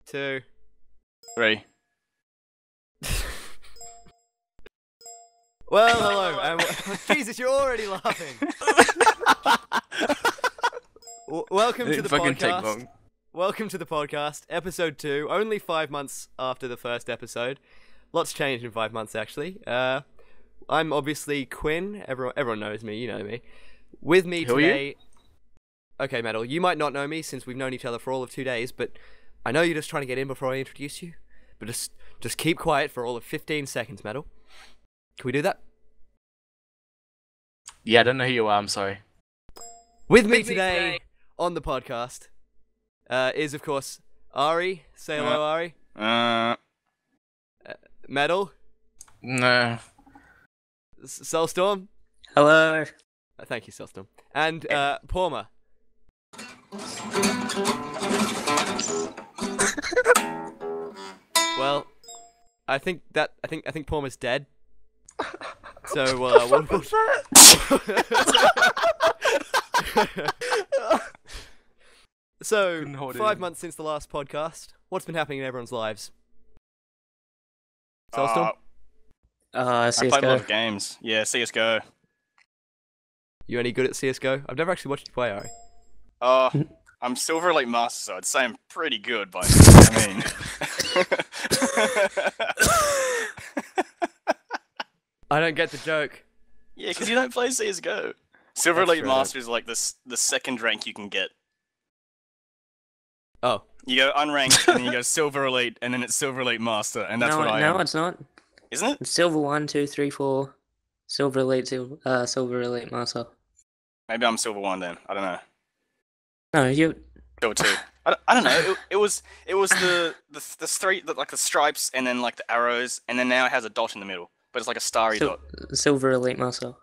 2, 3. Well, hello, and Jesus, you're already laughing. Welcome to the podcast. Welcome to the podcast, episode 2. Only 5 months after the first episode. Lots changed in 5 months, actually. I'm obviously Quinn. Everyone knows me. You know me. With me Who today. are you? Okay, Metal. You might not know me since we've known each other for all of 2 days, but I know you're just trying to get in before I introduce you. But just keep quiet for all of 15 seconds, Metal. Can we do that? Yeah, I don't know who you are, I'm sorry. With me today on the podcast is, of course, Arie. Say hello, Arie. Metal. No. Soulstorm. Hello. Thank you, Soulstorm. And Porma. Well, I think Porma's dead. So So 5 months since the last podcast. What's been happening in everyone's lives? Soulstorm? I CSGO. played a lot of games. Yeah, CSGO. You any good at CSGO? I've never actually watched you play, Arie. I'm Silver Elite Master, so I'd say I'm pretty good, but I mean... I don't get the joke. Yeah, because you don't play CSGO. Silver That's Elite true. Master is like the second rank you can get. Oh. You go unranked, and then you go Silver Elite, and then it's Silver Elite Master, and that's what I am. No, it's not. Isn't it? It's Silver 1, 2, 3, 4. Silver Elite, Silver Elite Master. Maybe I'm Silver 1 then. I don't know. No, you. Silver 2. I don't know. It was the three, like the stripes, and then like the arrows, and then now it has a dot in the middle, but it's like a starry dot. Silver Elite Master.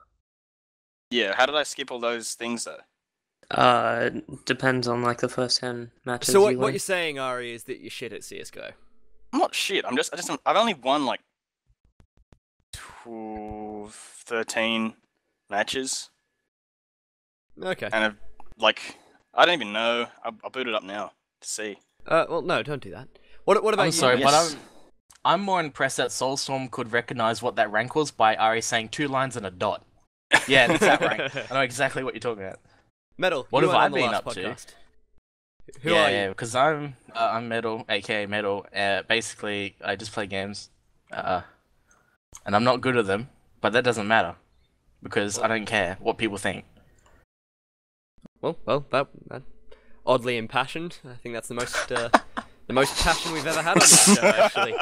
Yeah. How did I skip all those things though? Depends on like the first 10 matches. So you what win. you're saying, Arie, is that you're shit at CSGO. I'm not shit. I've only won like 13 matches, Okay. and I don't even know. I'll boot it up now to see. Well, no, don't do that. What about I'm you? sorry, Yes. but I'm more impressed that Soulstorm could recognize what that rank was by Arie saying 2 lines and a dot. Yeah, that's that rank. I know exactly what you're talking about. Metal. What you have weren't I on the been last up to? podcast. Who yeah, are you? yeah, because I'm Metal, aka Metal. Basically, I just play games, and I'm not good at them, but that doesn't matter because I don't care what people think. Well, that oddly impassioned. I think that's the most passion we've ever had on this show. Actually,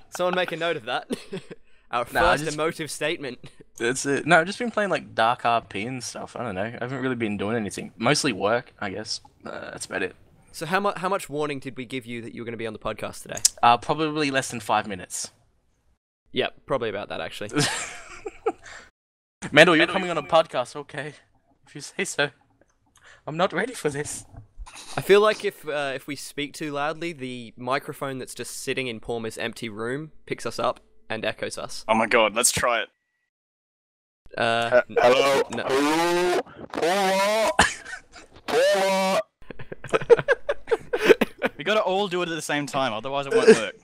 someone make a note of that. Our first emotive statement. That's it. No, I've just been playing like Dark RP and stuff. I don't know. I haven't really been doing anything. Mostly work, I guess. That's about it. So how much warning did we give you that you were going to be on the podcast today? Probably less than 5 minutes. Yep, probably about that actually. Metal, you're coming on a podcast, okay? If you say so. I'm not ready for this. I feel like if we speak too loudly, the microphone that's just sitting in Porma's empty room picks us up and echoes us. Oh my god, let's try it. Hello. No. Porma. We gotta all do it at the same time, otherwise it won't work.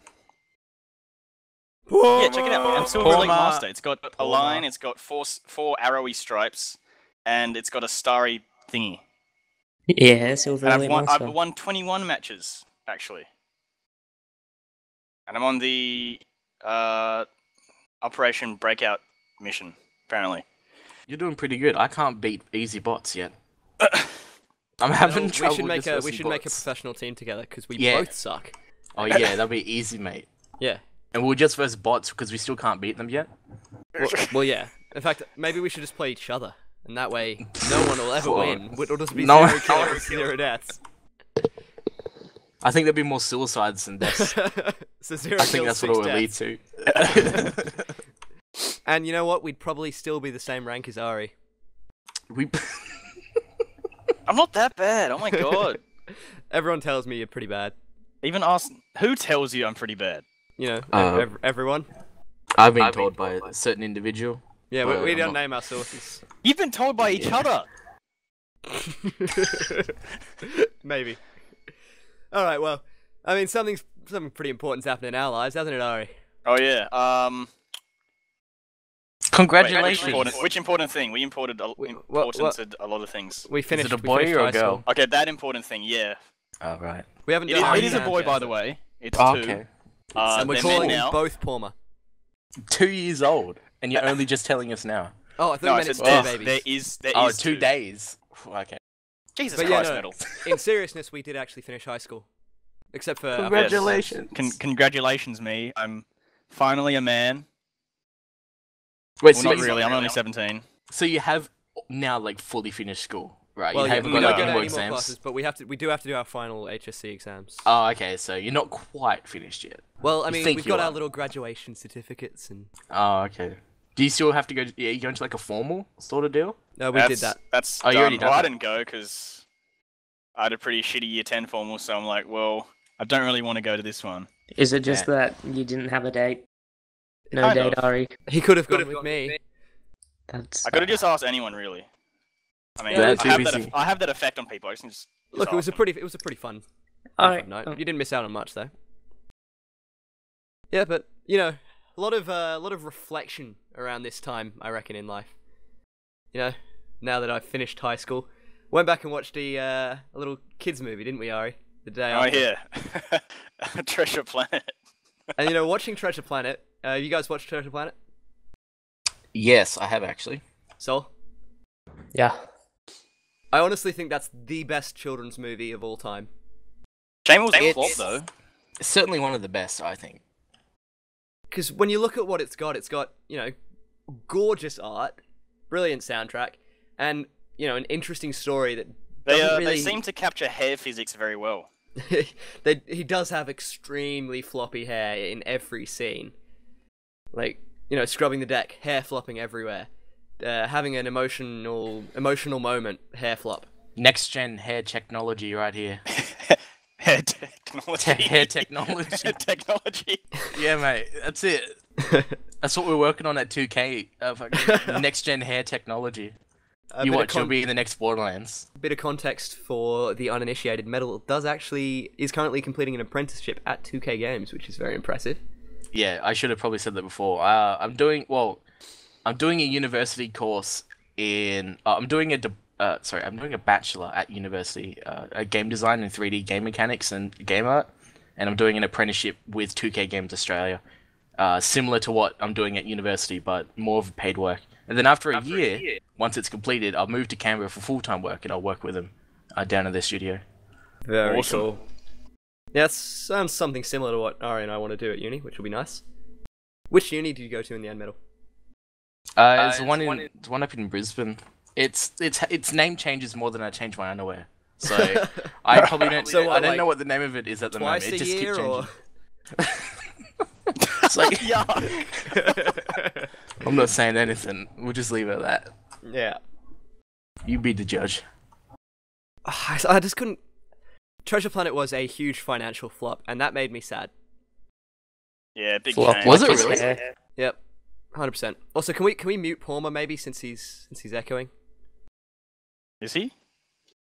Yeah, check it out. I'm Silver Elite Porma. Master. It's got a line, it's got four arrowy stripes, and it's got a starry thingy. Yeah, Silver And Elite I've Master. won 21 matches, actually. And I'm on the Operation Breakout mission, apparently. You're doing pretty good. I can't beat easy bots yet. I'm having trouble. We should with make a bots. professional team together because we Yeah. both suck. Oh yeah, that'll be easy, mate. Yeah. And we'll just versus bots because we still can't beat them yet. Well, yeah. In fact, maybe we should just play each other, and that way no one will ever win. It'll just be No zero one- kills, 0 deaths. I think there'll be more suicides than deaths. So 0 I think kills, that's what 6 it will deaths. lead to. And you know what? We'd probably still be the same rank as Arie. We. I'm not that bad, oh my god. Everyone tells me you're pretty bad. Even ask, who tells you I'm pretty bad? You know, Uh, everyone. I've been told by a certain individual. Yeah, but we I'm don't not- name our sources. You've been told by each other! Maybe. Alright, well, I mean, something's something pretty important's happened in our lives, hasn't it, Arie? Oh yeah. Congratulations. Wait, which important thing? We imported a lot of things. We finished. Is it a boy or a girl? School. Okay, that important thing. Yeah. Oh right. We haven't. It is a boy, by the way. It's two. Okay. And we're they're calling men them now. both Porma. 2 years old, and you're only just telling us now. Oh, I thought No, you I meant said it's two babies. there is 2 days. Okay. Jesus But Christ, yeah, no, Metal. in seriousness, we did actually finish high school, except for Congratulations. Congratulations, me. I'm finally a man. Wait, Well, so not you- really. I'm only 17. So you have now like fully finished school, right? Well, you yeah, haven't we got don't like get any any more more exams. classes, but we do have to do our final HSC exams. Oh, okay. So you're not quite finished yet. Well, I You mean, think we've you got are. our little graduation certificates, and Oh, okay. Do you still have to go? Yeah, you going to like a formal sort of deal? no, we did that. That's Oh, you already done I that. didn't go because I had a pretty shitty year 10 formal, so I'm like, well, I don't really want to go to this one. Is it just that you didn't have a date? No Kind date, of. Arie. He could have gone with me. That's I could have just asked anyone, really. I mean, Yeah, I have that effect on people. I can just Look, it was ask a them. pretty fun. Alright. Night. You didn't miss out on much though. Yeah, but you know, a lot of reflection around this time, I reckon, in life. You know, now that I've finished high school, went back and watched a little kids movie, didn't we, Arie? The day Oh after. yeah, Treasure Planet. And you know, watching Treasure Planet. You guys watched Treasure Planet? Yes, I have actually. Soul? Yeah. I honestly think that's the best children's movie of all time. Shame was a It's- flop though. It's certainly one of the best, I think. Because when you look at what it's got, you know, gorgeous art, brilliant soundtrack, and you know, an interesting story that doesn't They really... seem to capture hair physics very well. He does have extremely floppy hair in every scene. Like, you know, scrubbing the deck, hair flopping everywhere. Having an emotional moment, hair flop. Next gen hair technology right here. Hair technology. Hair technology. Hair technology. Yeah, mate. That's it. That's what we're working on at 2K. Fucking next gen hair technology. A You bit of watch, you'll be in the next Borderlands. bit of context for the uninitiated. Metal is currently completing an apprenticeship at 2K Games, which is very impressive. Yeah, I should have probably said that before. I'm doing a university course in. I'm doing a bachelor at university, game design and 3D game mechanics and game art, and I'm doing an apprenticeship with 2K Games Australia, similar to what I'm doing at university, but more of paid work. And then after a year, once it's completed, I'll move to Canberra for full-time work, and I'll work with them down in their studio. Very Awesome. cool. Yeah, that sounds something similar to what Arie and I want to do at uni, which will be nice. Which uni did you go to in the end, Metal? It's one up in Brisbane. Its name changes more than I change my underwear. So I probably don't. So what, I don't like, know what the name of it is at the moment. Twice It a just keeps year, changing. or? It's like, Yuck. I'm not saying anything. We'll just leave it at that. Yeah. You be the judge. I just couldn't... Treasure Planet was a huge financial flop, and that made me sad. Yeah, big Flop. change. Was it His really? hair. Yep. 100%. Also, can we mute Porma maybe since he's echoing? Is he?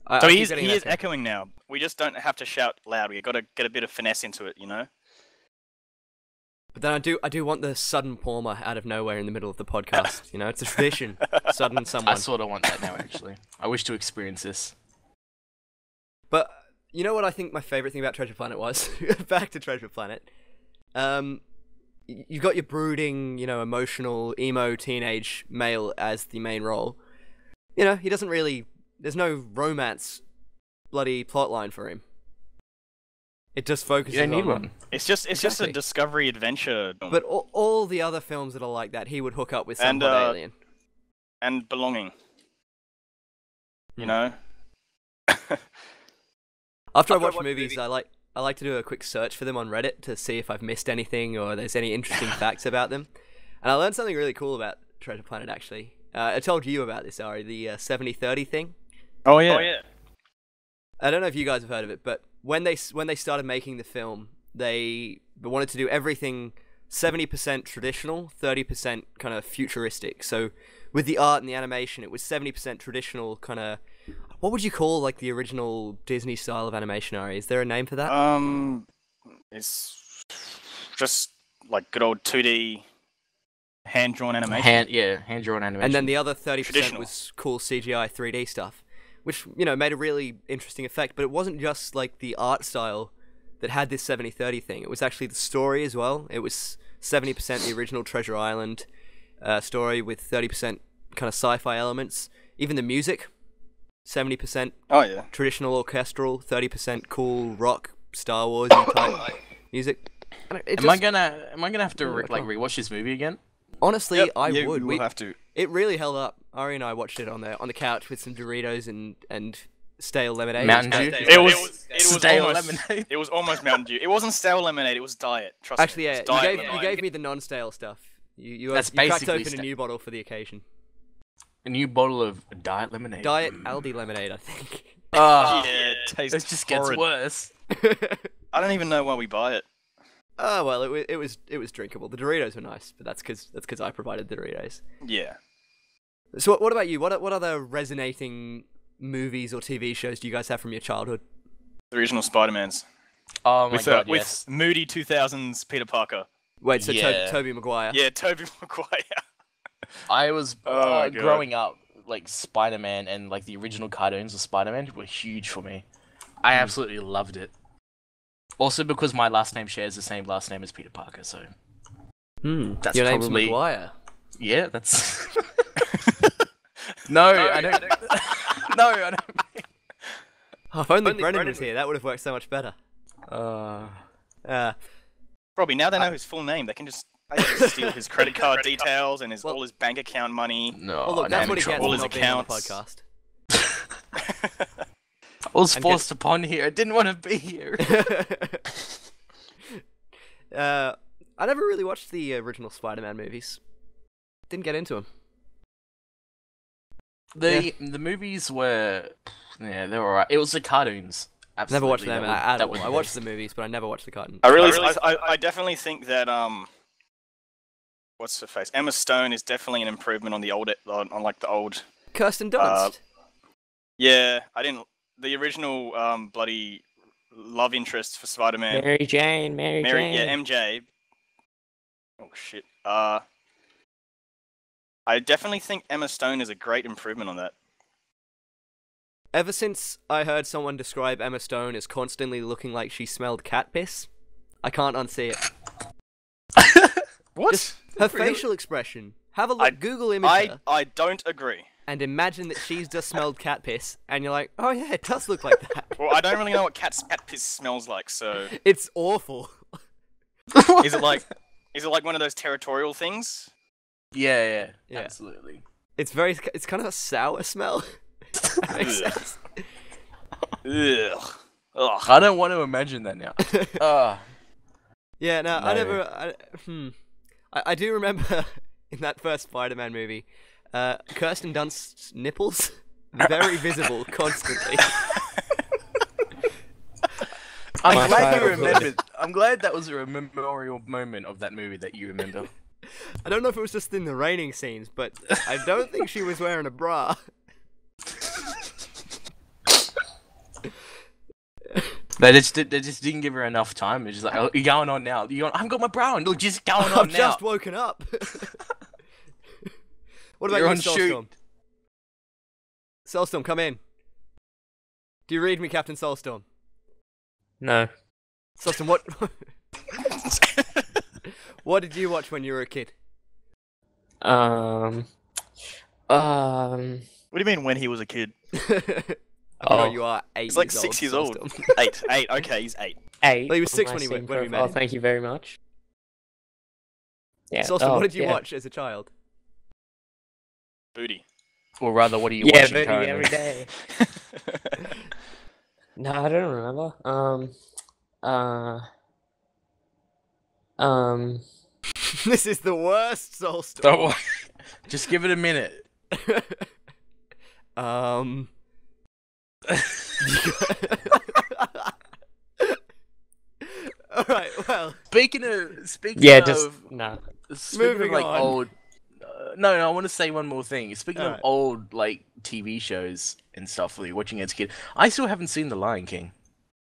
I So keep he is getting an echo. echoing now. We just don't have to shout loud. We got to get a bit of finesse into it, you know? But then I do want the sudden Porma out of nowhere in the middle of the podcast. You know, it's a tradition. Sudden I someone. sort of want that now, actually. I wish to experience this. But you know what I think my favorite thing about Treasure Planet was? Back to Treasure Planet. You've got your brooding, you know, emotional, emo teenage male as the main role. You know, he doesn't really... There's no romance bloody plotline for him. It just focuses You don't need on... one. It's just a Exactly. discovery adventure. But all the other films that are like that, he would hook up with some And, hot alien. and belonging. You Hmm. know? After I watch movies, I like to do a quick search for them on Reddit to see if I've missed anything or there's any interesting facts about them. And I learned something really cool about Treasure Planet, actually. I told you about this, Arie, the 70-30 thing. Oh yeah. I don't know if you guys have heard of it, but when they started making the film, they wanted to do everything 70% traditional, 30% kind of futuristic. So with the art and the animation, it was 70% traditional kind of... What would you call like the original Disney style of animation, Arie? Is there a name for that? It's just like good old 2D hand-drawn animation. Hand-drawn animation. And then the other 30% Traditional. was cool CGI 3D stuff, which, you know, made a really interesting effect. But it wasn't just like the art style that had this 70-30 thing. It was actually the story as well. It was 70% the original Treasure Island story with 30% kind of sci-fi elements. Even the music, 70% traditional orchestral, 30% cool rock, Star Wars type music. Am I gonna have to rewatch this movie again? Honestly, Yep, I you would. will have to. It really held up. Arie and I watched it on the couch with some Doritos and stale lemonade. Mountain Dew. It was stale almost, lemonade. It was almost Mountain Dew. It wasn't stale lemonade. It was diet. Trust Actually, me. yeah, It was diet you lemonade. gave me the non-stale stuff. You That's cracked basically open a new bottle for the occasion. A new bottle of diet lemonade. Diet Aldi lemonade, I think. Yeah, it tastes It just gets horrid. worse. I don't even know why we buy it. Oh well, it was drinkable. The Doritos were nice, but that's because I provided the Doritos. Yeah. So what about you? What other resonating movies or TV shows do you guys have from your childhood? The original Spider-Mans. Oh my god, with yes. moody 2000s Peter Parker. Wait, so Yeah. Tobey Maguire? Yeah, Tobey Maguire. I was Oh my God. growing up, like Spider-Man and like the original cartoons of Spider-Man were huge for me. I absolutely loved it. Also because my last name shares the same last name as Peter Parker, so that's Your name's probably Maguire. yeah. That's no, I don't. No, I don't. Oh, if only Brennan was here, that would have worked so much better. Robbie, now they know his full name. They can just steal his credit card details and all his bank account money. No, Well, look, I'm that's in what he gets trouble. All for his not being on the accounts. podcast. I was forced upon here. I didn't want to be here. I never really watched the original Spider-Man movies. Didn't get into them. The movies were they were alright. It was the cartoons. Absolutely. Never watched them at that all. was I watched the movies, but I never watched the cartoon. I definitely think that what's her face? Emma Stone is definitely an improvement on the old on like the old. Kirsten Dunst. Yeah, I didn't. The original bloody love interest for Spider-Man. Mary Jane. Yeah, MJ. Oh shit. I definitely think Emma Stone is a great improvement on that. Ever since I heard someone describe Emma Stone as constantly looking like she smelled cat piss, I can't unsee it. What? Just her facial expression. Have a look. Google image her I don't agree. and imagine that she's just smelled cat piss, and you're like, oh yeah, it does look like that. Well, I don't really know what cat piss smells like, so It's awful. is it like one of those territorial things? Yeah, Yeah. absolutely. It's kind of a sour smell. That makes sense. Ugh. Ugh. I don't want to imagine that now. Yeah, no, I No. never. I do remember in that first Spider-Man movie, Kirsten Dunst's nipples very visible constantly. I'm glad you childhood. remembered. I'm glad that was a memorial moment of that movie that you remember. I don't know if it was just in the raining scenes, but I don't think she was wearing a bra. They just didn't give her enough time. It's just like, oh, you're going on now. I haven't got my bra on. Look, just going on I've now. just woken up. What about You're you, on shoot. Soulstorm? Soulstorm, come in. Do you read me, Captain Soulstorm? No. Soulstorm, what? What did you watch when you were a kid? What do you mean when he was a kid? I know you are 8 He's like years 6 years old. Soulstorm. 8. Okay, he's 8. 8. Well, he was 6 on when my we Steam met profile. him. Thank you very much. Yeah. Soulstorm, what did you yeah. watch as a child? Booty. Or rather, what are you Yeah, watching Booty currently? every day. No, I don't remember. This is the worst Soulstorm. Don't worry. Just give it a minute. Alright, well. Speaking Yeah, of, just no. speaking Moving of like on. old. No, I want to say one more thing. Speaking of Alright. old like TV shows and stuff that you're watching as a kid, I still haven't seen The Lion King.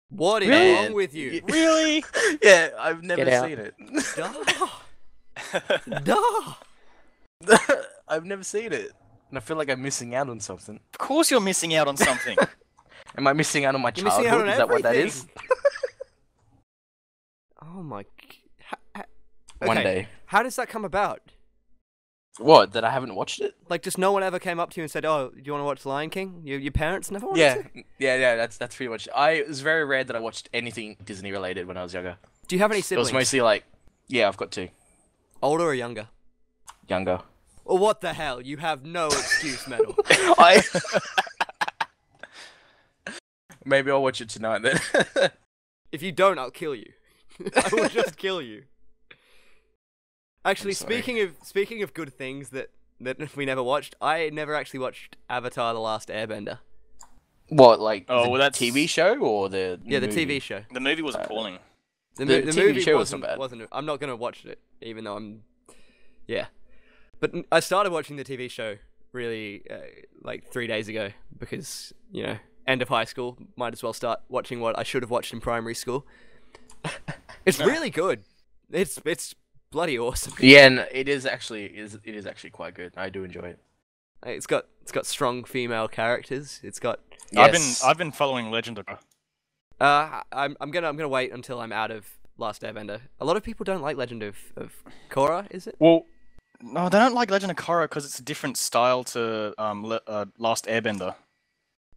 What is Man. wrong with you? Really? Yeah, I've never Get out. seen it. Duh. I've never seen it. And I feel like I'm missing out on something. Of course you're missing out on something. Am I missing out on my You're missing childhood? out on Is that what that everything. is? Oh my. One Okay, day. How does that come about? What? That I haven't watched it? Like, just no one ever came up to you and said, "Oh, do you want to watch Lion King?" Your parents never wanted Yeah, to? yeah. That's pretty much. It was very rare that I watched anything Disney related when I was younger. Do you have any It siblings? was mostly like, yeah, I've got two. Older or younger? Younger. Or what the hell? You have no excuse, Metal. I. Maybe I'll watch it tonight then. If you don't, I'll kill you. I will just kill you. Actually, I'm sorry. speaking of good things that we never watched, I never actually watched Avatar: The Last Airbender. What, like Oh, the well, that's- TV show or the Yeah, the movie? TV show. The movie was appalling. The TV movie show wasn't bad. wasn't. I'm not gonna watch it, even though I'm. Yeah, but I started watching the TV show really like 3 days ago because end of high school, might as well start watching what I should have watched in primary school. It's really good. It's bloody awesome. Yeah, and it is actually quite good. I do enjoy it. It's got strong female characters. It's got. Yes. I've been following Legend of. I'm gonna wait until I'm out of Last Airbender. A lot of people don't like Legend of Korra, is it? Well, no, they don't like Legend of Korra because it's a different style to Last Airbender.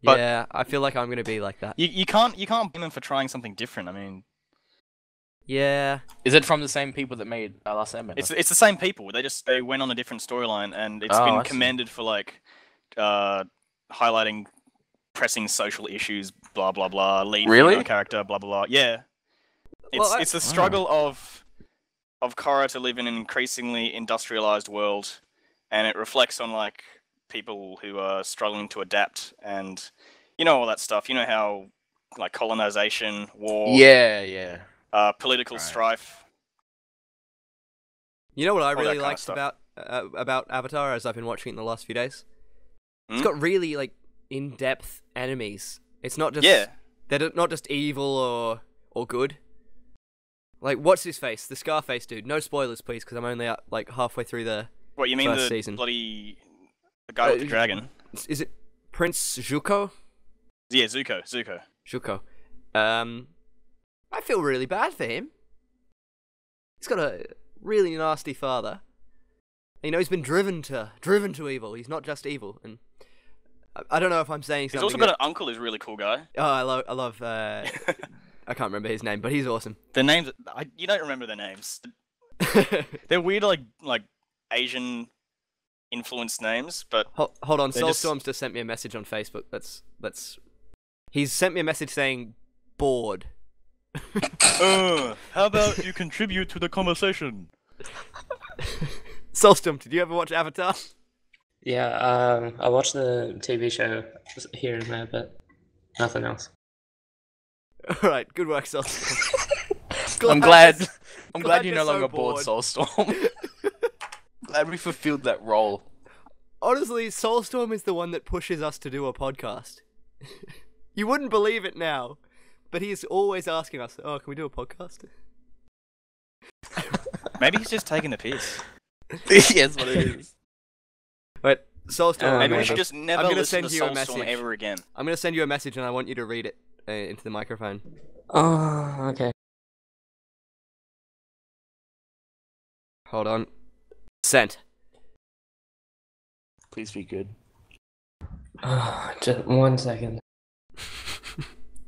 But- Yeah, I feel like I'm gonna be like that. You can't blame them for trying something different. I mean, Yeah. Is it from the same people that made Last Airbender? it's the same people. They went on a different storyline, and it's Oh, been I see. commended for like highlighting pressing social issues. Blah blah blah. Lead Really? female character. Blah blah blah. Yeah. Well, It's the struggle of Korra to live in an increasingly industrialized world, and it reflects on like people who are struggling to adapt and all that stuff. You know how like colonization, war, Yeah. political Right. strife. You know what I All that really kinda liked stuff. about Avatar as I've been watching it in the last few days? It's Hmm? got really like in-depth enemies. It's not just Yeah. they're not just evil or good. Like what's his face? The Scarface dude. No spoilers, please, because I'm only like halfway through the. What you mean First the season. the guy with the dragon? Is it Prince Zuko? Yeah, Zuko. Zuko. I feel really bad for him. He's got a really nasty father. He's been driven to evil. He's not just evil, and I don't know if I'm saying He's something. also got an uncle who's really cool guy. I love. I can't remember his name, but he's awesome. The names you don't remember their names. They're weird like Asian influenced names, but Hold on, They just- Soulstorm's just sent me a message on Facebook. He's sent me a message saying bored. how about you contribute to the conversation? Soulstorm, did you ever watch Avatar? Yeah, I watched the TV show here and there, but nothing else. All right, good work, Soulstorm. I'm glad glad you're you're no so longer bored, bored. Soulstorm. Glad we fulfilled that role. Honestly, Soulstorm is the one that pushes us to do a podcast. You wouldn't believe it now, but he's always asking us, "Oh, can we do a podcast?" Maybe he's just taking the piss. Yes, what it is. But Soulstorm, Maybe we maybe. should just never I'm gonna listen to send you a Soulstorm message. ever again. I'm gonna send you a message, and I want you to read it into the microphone. Oh, okay. Hold on. Sent. Please be good. Just 1 second.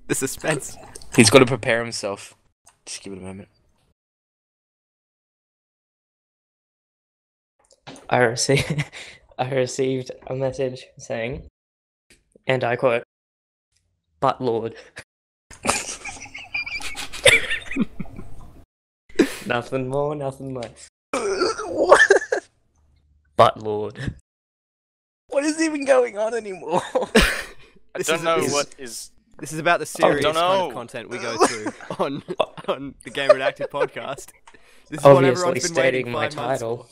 The suspense. He's got to prepare himself. Just give it a moment. I received a message saying, and I quote, "But Lord." Nothing more, nothing less. What? But Lord. What is even going on anymore? I This don't is- know is- what is. This is about the serious don't kind know. of content we go through on the GameRedacted Podcast. This is what Obviously everyone's been waiting stating my 5 months title.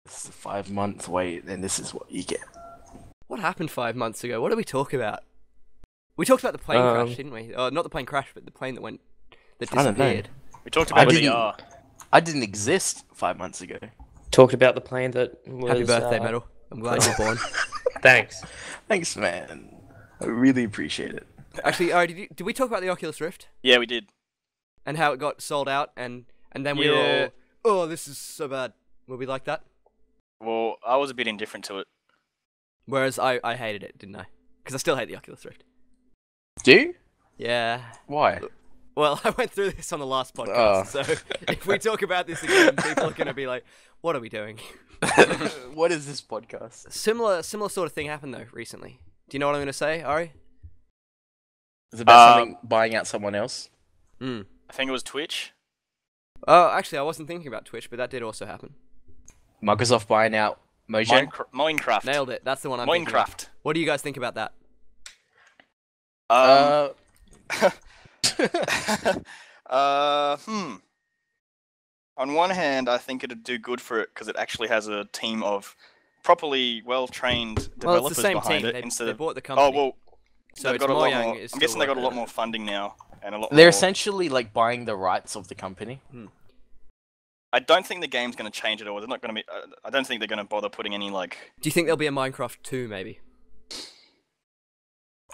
It's a 5-month wait, and this is what you get. What happened 5 months ago? What did we talk about? We talked about the plane crash, didn't we? Not the plane crash, but the plane that I don't know. disappeared. We talked about VR. I didn't exist 5 months ago. Talked about the plane that was... Happy birthday, Metal. I'm glad you're born. Thanks. Thanks, man. I really appreciate it. Actually, Arie, did we talk about the Oculus Rift? Yeah, we did. And how it got sold out, and then we were all, oh, this is so bad. Were we like that? Well, I was a bit indifferent to it. Whereas I hated it, didn't I? Because I still hate the Oculus Rift. Do you? Yeah. Why? Well, I went through this on the last podcast, so if we talk about this again, people are going to be like, what are we doing? What is this podcast? Similar sort of thing happened, though, recently. Do you know what I'm going to say, Arie? Is it about something buying out someone else? I think it was Twitch. Oh, actually, I wasn't thinking about Twitch, but that did also happen. Microsoft buying out Mojo? Minecraft. Nailed it. That's the one I'm thinking about. Minecraft. What do you guys think about that? On one hand, I think it'd do good for it because it actually has a team of properly well-trained developers it's the same behind team. it. They bought the company. Oh well, so they've got a lot more. is I'm guessing they got a lot working more funding now and a lot. They're more... essentially like buying the rights of the company. I don't think the game's going to change it, or they're not going to be. I don't think they're going to bother putting any like. Do you think there'll be a Minecraft 2, maybe?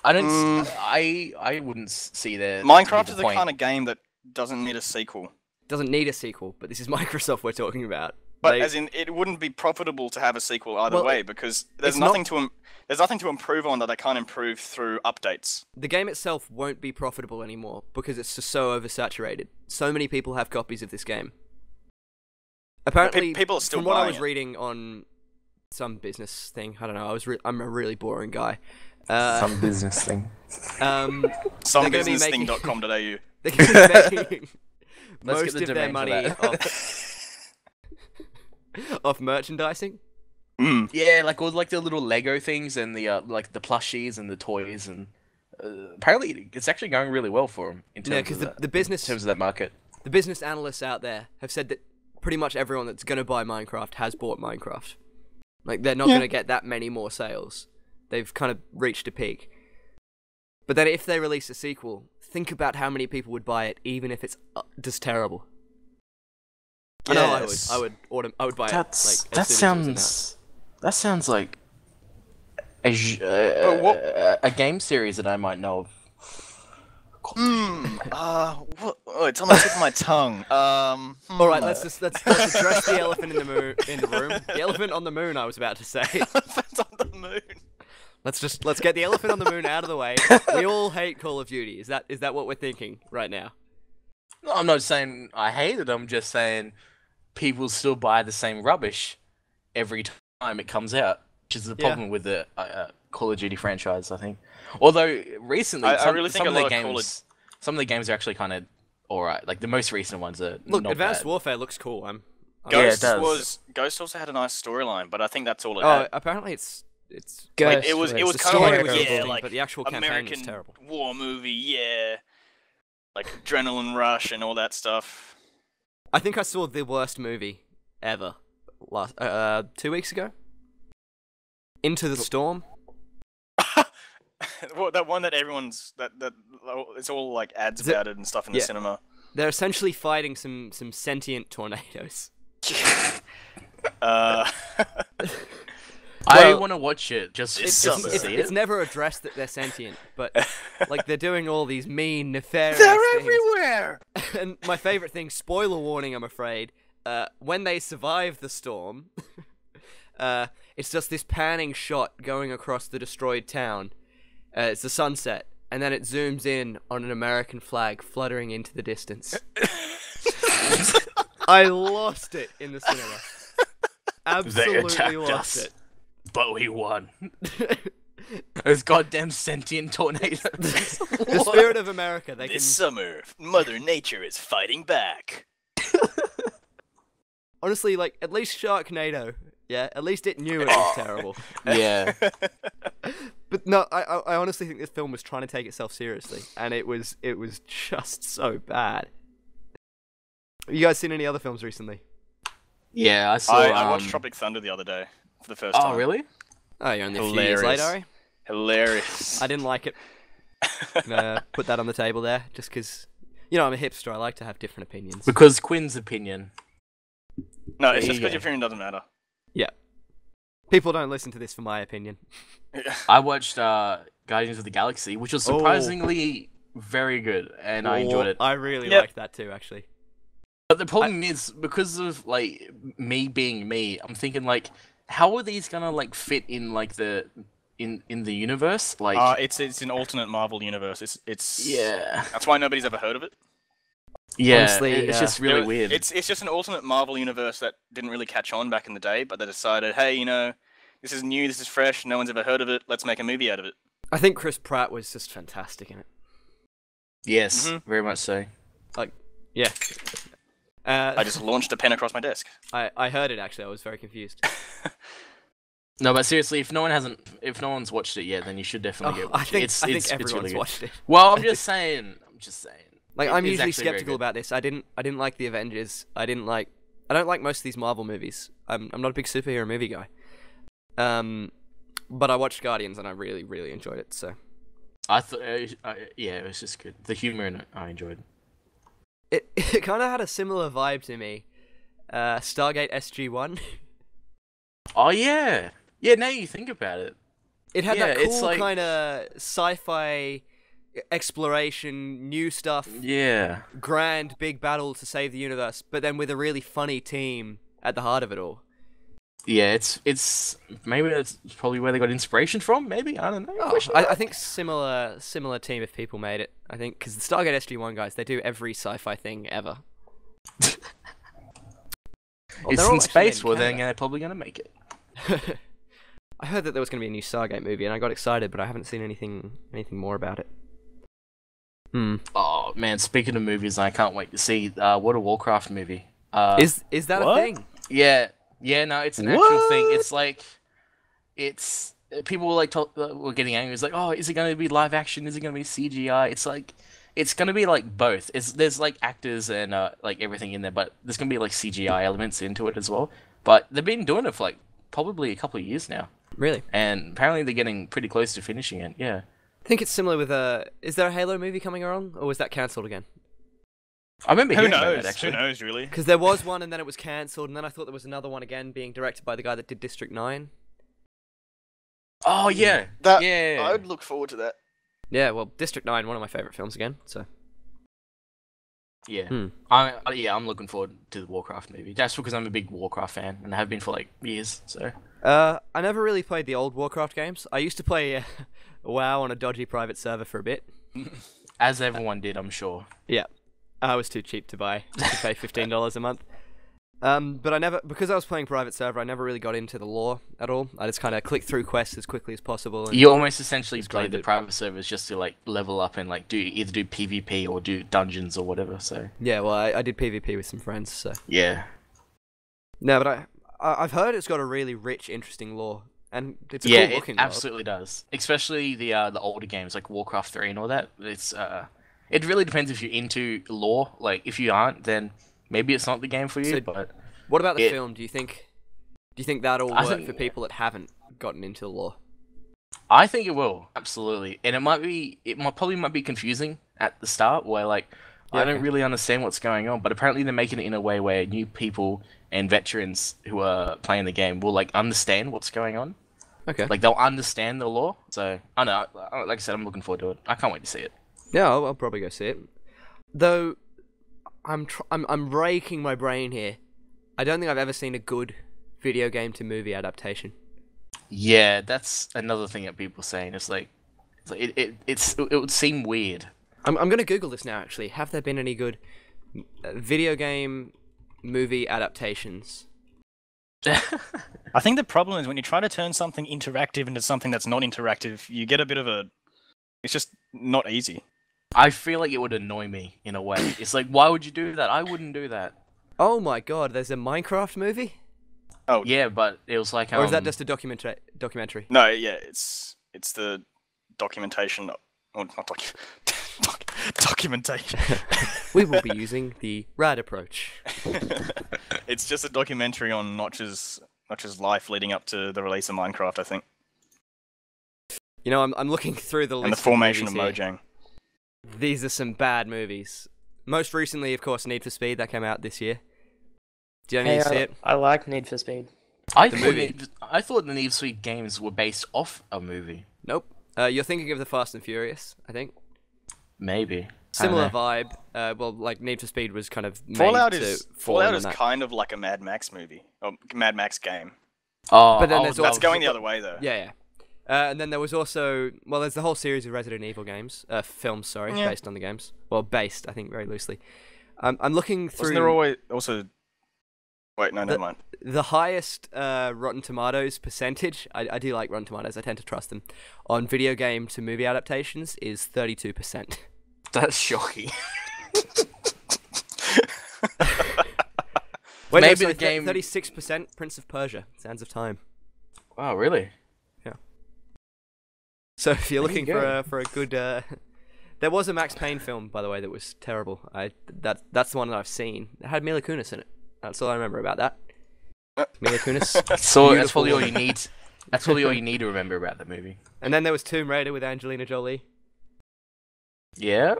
I don't. I wouldn't see the. Minecraft is the kind of game that doesn't need a sequel. Doesn't need a sequel, but this is Microsoft we're talking about. But as in, it wouldn't be profitable to have a sequel either way because there's nothing to improve on that they can't improve through updates. The game itself won't be profitable anymore because it's just so oversaturated. So many people have copies of this game. Apparently, people are still from what I was buying it. reading on some business thing, I don't know. I'm a really boring guy. Some business thing. Somebusinessthing.com.au. They're going to be making most of their money off merchandising. Yeah, like all like the little Lego things and the like the plushies and the toys, and apparently it's actually going really well for them in terms of the business in terms of that market. The business analysts out there have said that pretty much everyone that's going to buy Minecraft has bought Minecraft. Like they're not going to get that many more sales. They've kind of reached a peak. But then if they release a sequel, think about how many people would buy it, even if it's just terrible. Yes. I would buy it. That sounds like a game series that I might know of. It's on the tip of my tongue. All right, let's address the elephant in the room. The elephant on the moon. I was about to say. Elephant on the moon. Let's get the elephant on the moon out of the way. We all hate Call of Duty. Is that what we're thinking right now? No, I'm not saying I hate it. I'm just saying people still buy the same rubbish every time it comes out, which is the problem with the Call of Duty franchise, I think. Although recently, some of the games are actually kind of alright. Like the most recent ones are. Look, not Advanced bad. Warfare looks cool. Ghost also had a nice storyline, but I think that's all it had. Apparently it's Ghost like, it was the kind of story like but the actual campaign American was terrible. war movie, like adrenaline rush and all that stuff. I think I saw the worst movie ever last 2 weeks ago. Into the Storm. Well, that one that everyone's that it's all like ads about it and stuff in the cinema. They're essentially fighting some sentient tornadoes. I want to watch it just to see it. It's never addressed that they're sentient, but like they're doing all these mean, nefarious They're things. everywhere. And my favorite thing, spoiler warning, I'm afraid, when they survive the storm, it's just this panning shot going across the destroyed town. It's the sunset, and then it zooms in on an American flag fluttering into the distance. I lost it in the cinema. Absolutely lost it. But we won. Those goddamn sentient tornadoes. The spirit of America. This summer, Mother Nature is fighting back. Honestly, like, at least Sharknado, at least it knew it was terrible. Yeah. But no, I honestly think this film was trying to take itself seriously, and it was just so bad. Have you guys seen any other films recently? Yeah, I watched Tropic Thunder the other day for the first time. Oh, really? Oh, you're only a few years late, Arie? Hilarious. I didn't like it. Put that on the table there, just because, you know, I'm a hipster. I like to have different opinions. Because Quinn's opinion. No, it's just because your opinion doesn't matter. Yeah. People don't listen to this for my opinion. I watched Guardians of the Galaxy, which was surprisingly very good, and I enjoyed it. I really liked that too, actually. But the problem is, because of like me being me, I'm thinking like, how are these gonna like fit in like the in the universe? Like, it's an alternate Marvel universe. It's yeah. That's why nobody's ever heard of it. Yeah, honestly, it's just really weird. It's just an alternate Marvel universe that didn't really catch on back in the day, but they decided, hey, you know, this is new, this is fresh, no one's ever heard of it. Let's make a movie out of it. I think Chris Pratt was just fantastic in it. Yes, very much so. Like, yeah. I just launched a pen across my desk. I heard it actually. I was very confused. No, but seriously, if no one's watched it yet, then you should definitely get watch it. I think everyone's watched it. Well, I'm just saying. Like, I'm usually skeptical about this. I didn't like the Avengers. I don't like most of these Marvel movies. I'm not a big superhero movie guy. But I watched Guardians and I really, really enjoyed it. So I thought, yeah, it was just good. The humor in it, I enjoyed. It kind of had a similar vibe to me. Stargate SG-1. Oh yeah, yeah. Now you think about it, it had that cool kind of sci-fi exploration, new stuff. Yeah. Grand big battle to save the universe, but then with a really funny team at the heart of it all. Yeah, it's maybe that's probably where they got inspiration from. Maybe, I don't know. I think similar team if people made it. I think because the Stargate SG-1 guys, they do every sci-fi thing ever. It's in space. Well, they're probably gonna make it. I heard that there was gonna be a new Stargate movie, and I got excited, but I haven't seen anything more about it. Oh man, speaking of movies, I can't wait to see World of Warcraft movie. Is that a thing? Yeah, no, it's an actual thing. It's like, people were like, were getting angry. It's like, oh, is it going to be live action? Is it going to be CGI? It's like, it's going to be like both. There's like actors and like everything in there, but there's going to be like CGI elements into it as well. But they've been doing it for like probably a couple of years now. Really? And apparently they're getting pretty close to finishing it. Yeah. I think it's similar with is there a Halo movie coming around, or was that cancelled again? I remember hearing about that, actually. Who knows, really? Because there was one, and then it was cancelled, and then I thought there was another one again being directed by the guy that did District 9. Oh, yeah. I would look forward to that. Yeah, well, District 9, one of my favourite films again, so... Yeah. I'm looking forward to the Warcraft movie. That's because I'm a big Warcraft fan, and I have been for, like, years, so... I never really played the old Warcraft games. I used to play WoW on a dodgy private server for a bit. As everyone did, I'm sure. Yeah. I was too cheap to pay $15 a month. But because I was playing private server, I never really got into the lore at all. I just kind of clicked through quests as quickly as possible. And you almost essentially played the private servers just to like level up and like either do PvP or do dungeons or whatever. So yeah, well, I did PvP with some friends. So yeah. No, but I've heard it's got a really rich, interesting lore, and it's a cool looking. Yeah, it absolutely does. Especially the older games like Warcraft 3 and all that. It's It really depends if you're into lore. Like, if you aren't, then maybe it's not the game for you. But what about the film? Do you think that'll work for people that haven't gotten into the lore? I think it will, absolutely. And it probably might be confusing at the start, where like I don't really understand what's going on. But apparently they're making it in a way where new people and veterans who are playing the game will like understand what's going on. Okay. Like they'll understand the lore. So I don't know. Like I said, I'm looking forward to it. I can't wait to see it. Yeah, I'll probably go see it. Though, I'm raking my brain here. I don't think I've ever seen a good video game to movie adaptation. Yeah, that's another thing that people are saying. It would seem weird. I'm gonna Google this now. Actually, have there been any good video game movie adaptations? I think the problem is when you try to turn something interactive into something that's not interactive, you get a bit of a. It's just not easy. I feel like it would annoy me in a way. It's like, why would you do that? I wouldn't do that. Oh my god, there's a Minecraft movie? Oh yeah, but it was like or is that just a documentary? No, yeah, it's the documentation. Well, not documentation. We will be using the RAD approach. It's just a documentary on Notch's life leading up to the release of Minecraft, I think. You know, I'm looking through the list. And the Formation of movies here. Mojang. These are some bad movies. Most recently, of course, Need for Speed that came out this year. Do you need to see it? I like Need for Speed. I thought the Need for Speed games were based off a movie. Nope. You're thinking of the Fast and Furious, I think. Maybe. Similar vibe. Well, like Need for Speed was kind of made Fallout to is fall in Fallout is that. kind of like a Mad Max movie, or Mad Max game. Oh, But then there's That's going the other way though. Yeah. And then there was also, well, there's the whole series of Resident Evil games, films, sorry, based on the games. Well, based, I think, very loosely. I'm looking through. Wasn't there always also? Wait, no, never mind. The highest Rotten Tomatoes percentage, I do like Rotten Tomatoes, I tend to trust them, on video game to movie adaptations is 32%. That's shocking. Wait, Maybe no, the game. 36% Prince of Persia, Sands of Time. Oh, really? So if you're looking go. for a good, there was a Max Payne film, by the way, that was terrible. That's the one that I've seen. It had Mila Kunis in it. That's all I remember about that. Mila Kunis. That's probably all you need. That's probably all you need to remember about the movie. And then there was Tomb Raider with Angelina Jolie. Yeah.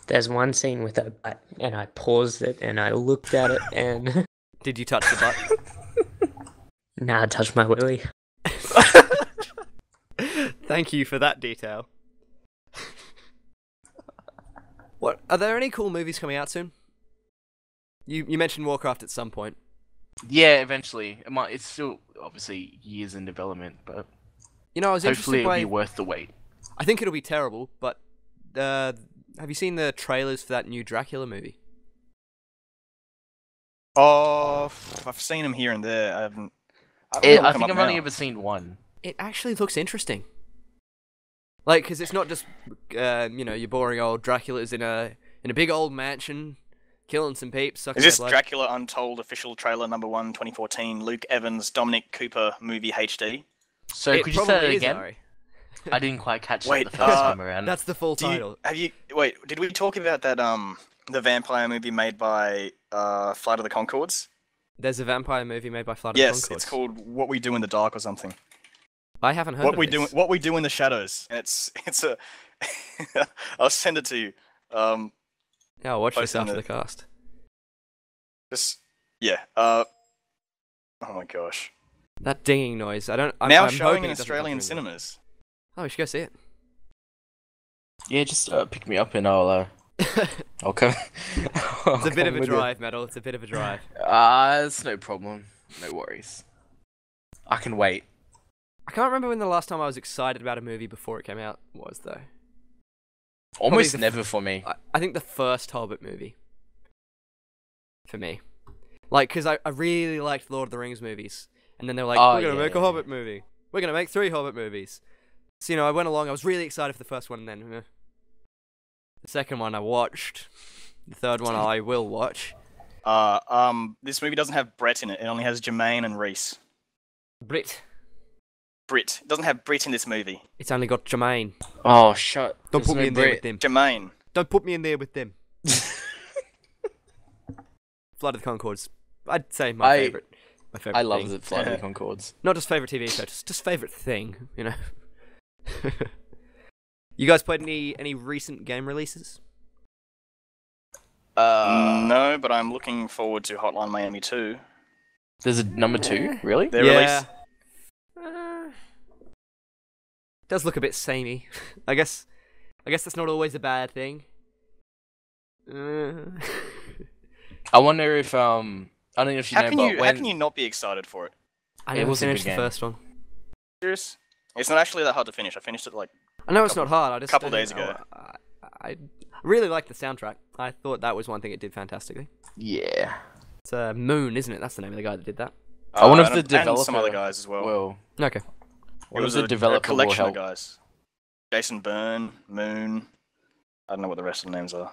There's one scene with her butt, and I paused it, and I looked at it, and... Did you touch the butt? Nah, I touched my willy. Thank you for that detail. What? Are there any cool movies coming out soon? You mentioned Warcraft at some point. Yeah, eventually. It's still obviously years in development, but You know, I was hopefully interested it'll by... be worth the wait. I think it'll be terrible, but have you seen the trailers for that new Dracula movie? Oh, I've seen them here and there. I haven't. I think I've only ever seen one. It actually looks interesting. Like, because it's not just, your boring old Dracula's in a big old mansion, killing some peeps, sucking Is this their blood. Dracula Untold official trailer number 1, 2014? Luke Evans, Dominic Cooper movie HD. So It could you say probably that is, again? Arie. I didn't quite catch Wait, that the first time around. That's the full title. Wait, did we talk about that the vampire movie made by Flight of the Conchords? There's a vampire movie made by Flight of the Yes, Conchords. it's called What We Do in the Dark or something. I haven't heard of this. What We Do in the Shadows. And it's a I'll send it to you. Yeah, I'll watch this Post in after the- the cast. Oh my gosh. That dinging noise. I'm Now showing hoping in it doesn't Australian come through the- cinemas. Oh, we should go see it. Yeah, just pick me up and I'll come. It's a bit of a drive, Metal. It's a bit of a drive. It's no problem. No worries. I can wait. I can't remember when the last time I was excited about a movie before it came out was, though. Almost the- never for me. I think the first Hobbit movie. For me. Like, because I really liked Lord of the Rings movies. And then they're like, we're going to make a Hobbit movie. We're going to make 3 Hobbit movies. So, I went along. I was really excited for the first one, and then... The second one I watched. The third one I will watch. This movie doesn't have Brett in it. It only has Jermaine and Reese. Brit. Brit. It doesn't have Brit in this movie. It's only got Jermaine. Oh, shut. Don't put me in there with them. Jermaine. Don't put me in there with them. Flight of the Conchords. I'd say my favourite. My favourite I love thing. the Flight of the Conchords. Not just favourite TV show, just favourite thing, You guys played any recent game releases? No, but I'm looking forward to Hotline Miami 2. There's a number 2? Really? Their release. Does look a bit samey. I guess that's not always a bad thing. I wonder if I don't know if you know, but How can you not be excited for it? I It never was a finished good the game. first one. Serious? It's not actually that hard to finish. I finished it I know it's not hard. I just couple don't days know. ago. I really liked the soundtrack. I thought that was one thing it did fantastically. Yeah. It's Moon, isn't it? That's the name of the guy that did that. I wonder if and the developer... some other guys as well. Well, Okay. what it if was the developer a collection will of help? guys. Jason Byrne, Moon. I don't know what the rest of the names are.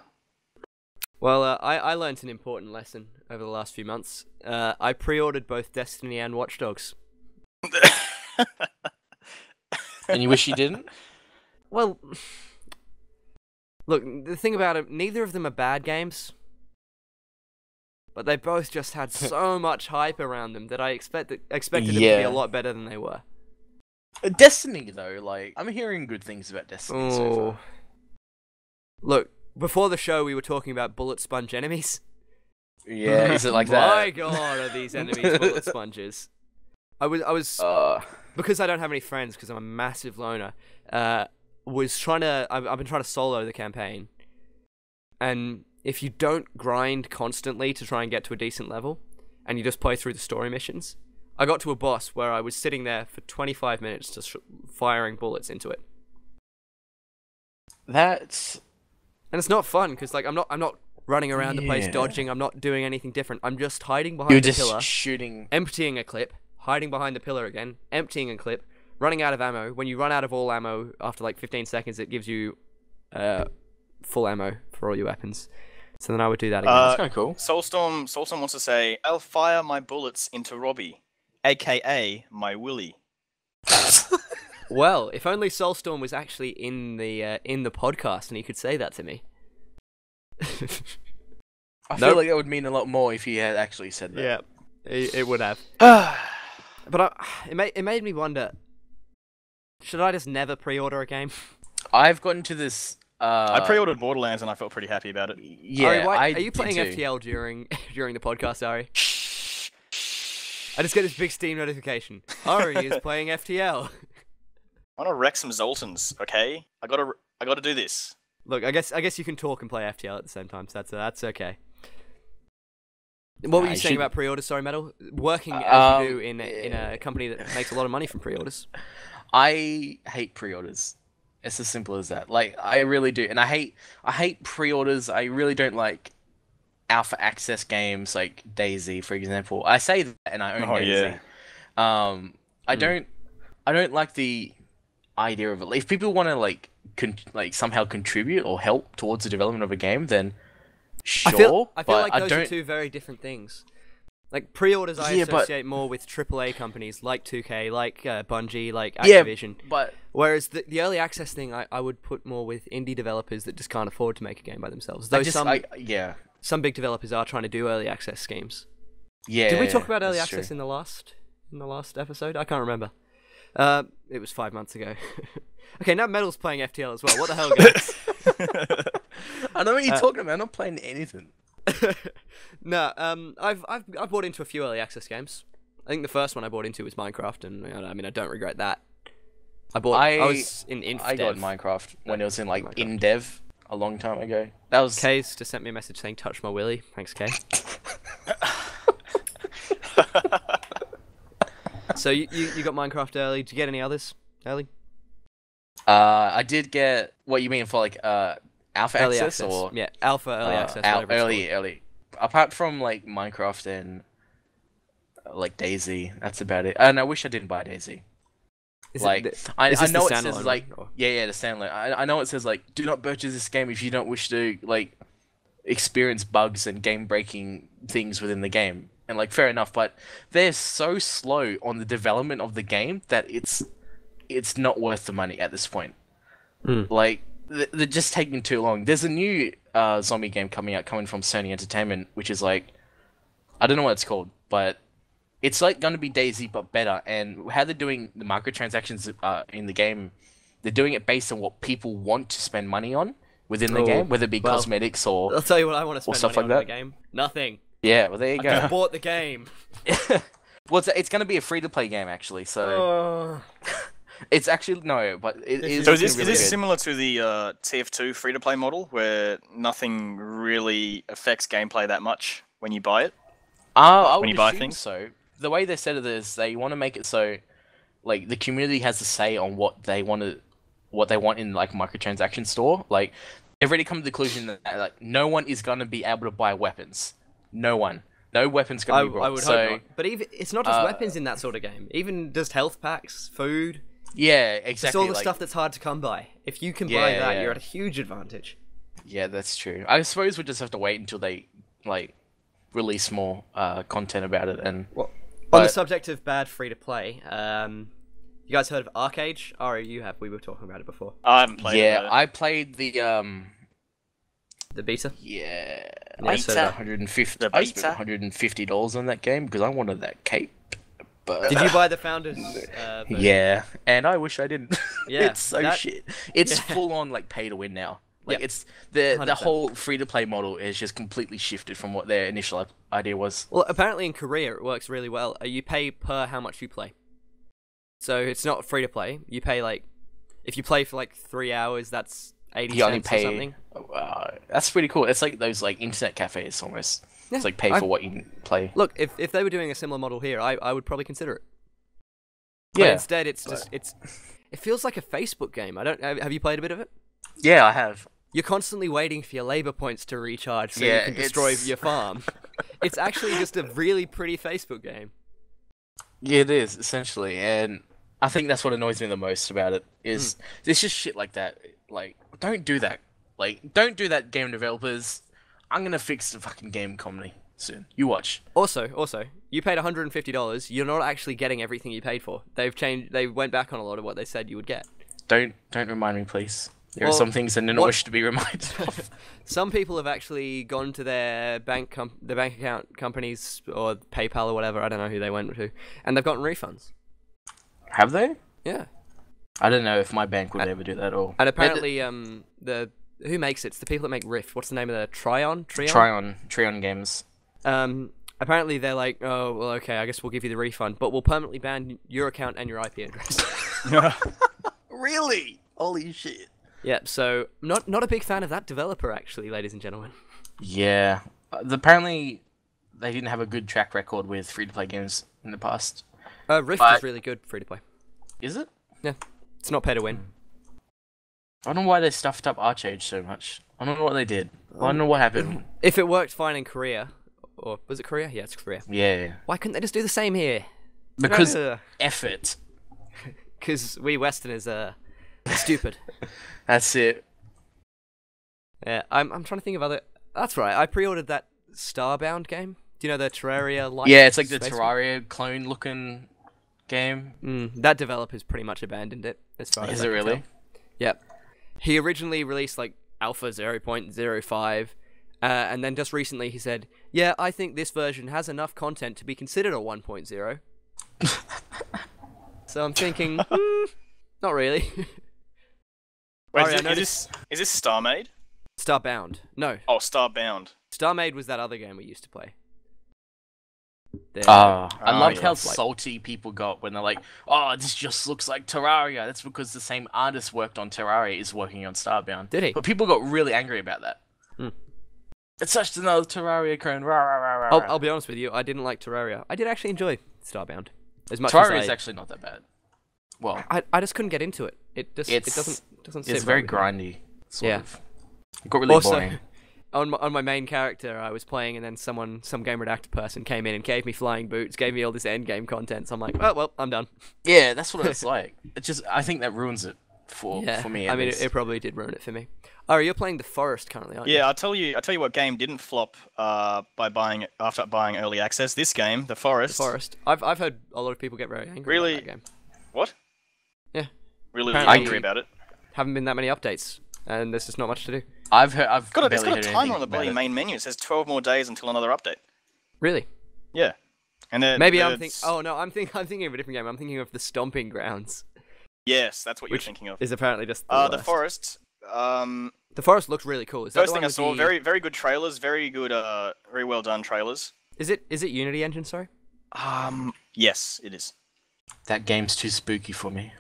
Well, I learnt an important lesson over the last few months. I pre-ordered both Destiny and Watch Dogs. And you wish you didn't? Well, look, the thing about it, neither of them are bad games. But they both just had so much hype around them that I expected them to be Yeah. a lot better than they were. Destiny though, like I'm hearing good things about Destiny so far. Look, before the show we were talking about bullet sponge enemies. Yeah, is it like that? My God, are these enemies bullet sponges? I was because I don't have any friends because I'm a massive loner. I've been trying to solo the campaign, and if you don't grind constantly to try and get to a decent level, and you just play through the story missions, I got to a boss where I was sitting there for 25 minutes just firing bullets into it. And it's not fun because like I'm not running around the place dodging. I'm not doing anything different. I'm just hiding behind the pillar, shooting, emptying a clip, hiding behind the pillar again, emptying a clip, running out of ammo. When you run out of all ammo after like 15 seconds, it gives you full ammo for all your weapons. So then I would do that again. That's kind of cool. Soulstorm wants to say, "I'll fire my bullets into Robbie, aka my Willy." Well, if only Soulstorm was actually in the podcast and he could say that to me. I feel like that would mean a lot more if he had actually said that. Yeah, it would have. But it made me wonder, should I just never pre-order a game? I've gotten to this... I pre-ordered Borderlands and I felt pretty happy about it. Yeah, Arie, are you playing FTL during the podcast, Arie? I just get this big Steam notification. Arie is playing FTL. I want to wreck some Zoltans, okay? I gotta do this. Look, I guess you can talk and play FTL at the same time, so that's okay. What were you saying about pre-orders? Sorry, Metal. Working as you do in a company that makes a lot of money from pre-orders. I hate pre-orders. It's as simple as that. Like I really do, and I hate pre-orders. I really don't like alpha access games like DayZ, for example. I say that, and I own DayZ. Yeah. I don't like the idea of it. If people want to somehow contribute or help towards the development of a game, then sure. I feel like those are two very different things. Like pre-orders, I associate more with AAA companies like 2K, like Bungie, like Activision. Whereas the early access thing, I would put more with indie developers that just can't afford to make a game by themselves. Though some big developers are trying to do early access schemes. Yeah. Did we talk about early access in the last episode? I can't remember. It was 5 months ago. Okay, now Metal's playing FTL as well. What the hell, guys? I know what you're talking about. I'm not playing anything. No, I've bought into a few early access games. I think the first one I bought into was Minecraft, and I mean I don't regret that. I was in Inf I got Minecraft when it was in in dev a long time ago. That was Kaay's just sent me a message saying touch my willy. Thanks, Kaay. So you got Minecraft early. Did you get any others early? I did get what you mean for alpha early access or alpha early access. Early. Apart from Minecraft and DayZ, that's about it. And I wish I didn't buy DayZ. I know it says the standalone. I know it says do not purchase this game if you don't wish to experience bugs and game breaking things within the game. And fair enough, but they're so slow on the development of the game that it's not worth the money at this point. They're just taking too long. There's a new zombie game coming from Sony Entertainment, which is I don't know what it's called, but it's going to be DayZ but better. And how they're doing the microtransactions in the game, they're doing it based on what people want to spend money on within the game, whether it be cosmetics or I'll tell you what I want to spend stuff money like on that. in the game. Nothing. Yeah, well there you go. I bought the game. Well, it's going to be a free-to-play game actually, so it's actually but it is. So is this similar to the TF2 free-to-play model, where nothing really affects gameplay that much when you buy it? When you buy things. So the way they said it is they want to make it so the community has a say on what they want in microtransaction store. They've already come to the conclusion that no one is going to be able to buy weapons. No weapons going to be brought. I would hope not. But even it's not just weapons in that sort of game. Even just health packs, food. Yeah, exactly. It's all the stuff that's hard to come by. If you can buy that, you're at a huge advantage. Yeah, that's true. I suppose we just have to wait until they release more content about it. And on the subject of bad free to play, you guys heard of Arcade? Arie, we were talking about it before. I haven't played it. Yeah, I played the beta? Yeah. I spent $150 on that game because I wanted that cape But Did you buy the Founders? yeah, and I wish I didn't. Yeah, it's so shit. It's full on like pay to win now. Like it's the 100%. whole free to play model is just completely shifted from what their initial idea was. Well, apparently in Korea it works really well. You pay per how much you play. So it's not free to play. You pay like if you play for like 3 hours, that's 80 cents or something. That's pretty cool. It's like those like internet cafes almost. Yeah, it's like pay for what you play. Look, if they were doing a similar model here, I would probably consider it. Yeah. But instead, it feels like a Facebook game. Have you played a bit of it? Yeah, I have. You're constantly waiting for your labor points to recharge so you can destroy your farm. It's actually just a really pretty Facebook game. Yeah, it is essentially, and I think that's what annoys me the most about it is there's just shit like that. Like, don't do that. Like, don't do that, game developers. I'm gonna fix the fucking game comedy soon. You watch. Also, you paid $150. You're not actually getting everything you paid for. They went back on a lot of what they said you would get. Don't remind me, please. There are some things I didn't wish to be reminded of. Some people have actually gone to their bank account companies or PayPal or whatever. I don't know who they went to, and they've gotten refunds. Have they? Yeah. I don't know if my bank would ever do that at all. And apparently, who makes it? It's the people that make Rift. What's the name of the Trion Games. Apparently they're like, oh well, okay, I guess we'll give you the refund, but we'll permanently ban your account and your IP address. Really? Holy shit. Yeah, so not a big fan of that developer, actually, ladies and gentlemen. Yeah. Apparently, they didn't have a good track record with free-to-play games in the past. Rift is really good free-to-play. Is it? Yeah. It's not pay to win. I don't know why they stuffed up Archage so much. I don't know what they did. I don't know what happened. If it worked fine in Korea, or was it Korea? Yeah, it's Korea. Yeah. Why couldn't they just do the same here? Because effort. Because we Westerners are stupid. That's it. Yeah, I'm trying to think of other... That's right, I pre-ordered that Starbound game. Do you know the Terraria-like... Yeah, it's like the Terraria clone-looking game. That developer's pretty much abandoned it, as far as I can really? tell. Yep. He originally released, like, Alpha 0.05, and then just recently he said, yeah, I think this version has enough content to be considered a 1.0. So I'm thinking, not really. Wait, Arie, is this StarMade? Starbound. No. Oh, Starbound. StarMade was that other game we used to play. I loved how salty people got when they're like, oh, this just looks like Terraria. That's because the same artist worked on Terraria is working on Starbound. Did he? But people got really angry about that. It's such another Terraria clone. I'll be honest with you, I didn't like Terraria. I did actually enjoy Starbound. As much Terraria as is actually not that bad. Well, I just couldn't get into it. It doesn't sit It's very right with me. grindy. Sort of. It got really boring. On my main character, I was playing, and then some GameRedacted person came in and gave me flying boots, gave me all this end game content. So I'm like, oh well, I'm done. Yeah, that's what it's like. I think that ruins it for me. I mean, it probably did ruin it for me. Arie, you're playing The Forest currently, aren't you? Yeah, I'll tell you what game didn't flop after buying early access. This game, The Forest. The Forest. I've heard a lot of people get very angry about that game. What? Yeah. Really Apparently, angry about it. Haven't been that many updates, and there's just not much to do. It's got a timer on the bloody main menu. It says 12 more days until another update. Really? Yeah. And maybe I'm thinking. Oh no, I'm thinking of a different game. I'm thinking of The Stomping Grounds. Yes, that's what you're thinking of. Is apparently just The Forest. The Forest looks really cool. Is that first the thing one I saw, with very very good trailers, very good, very well done trailers. Is it Unity Engine? Sorry. Yes, it is. That game's too spooky for me.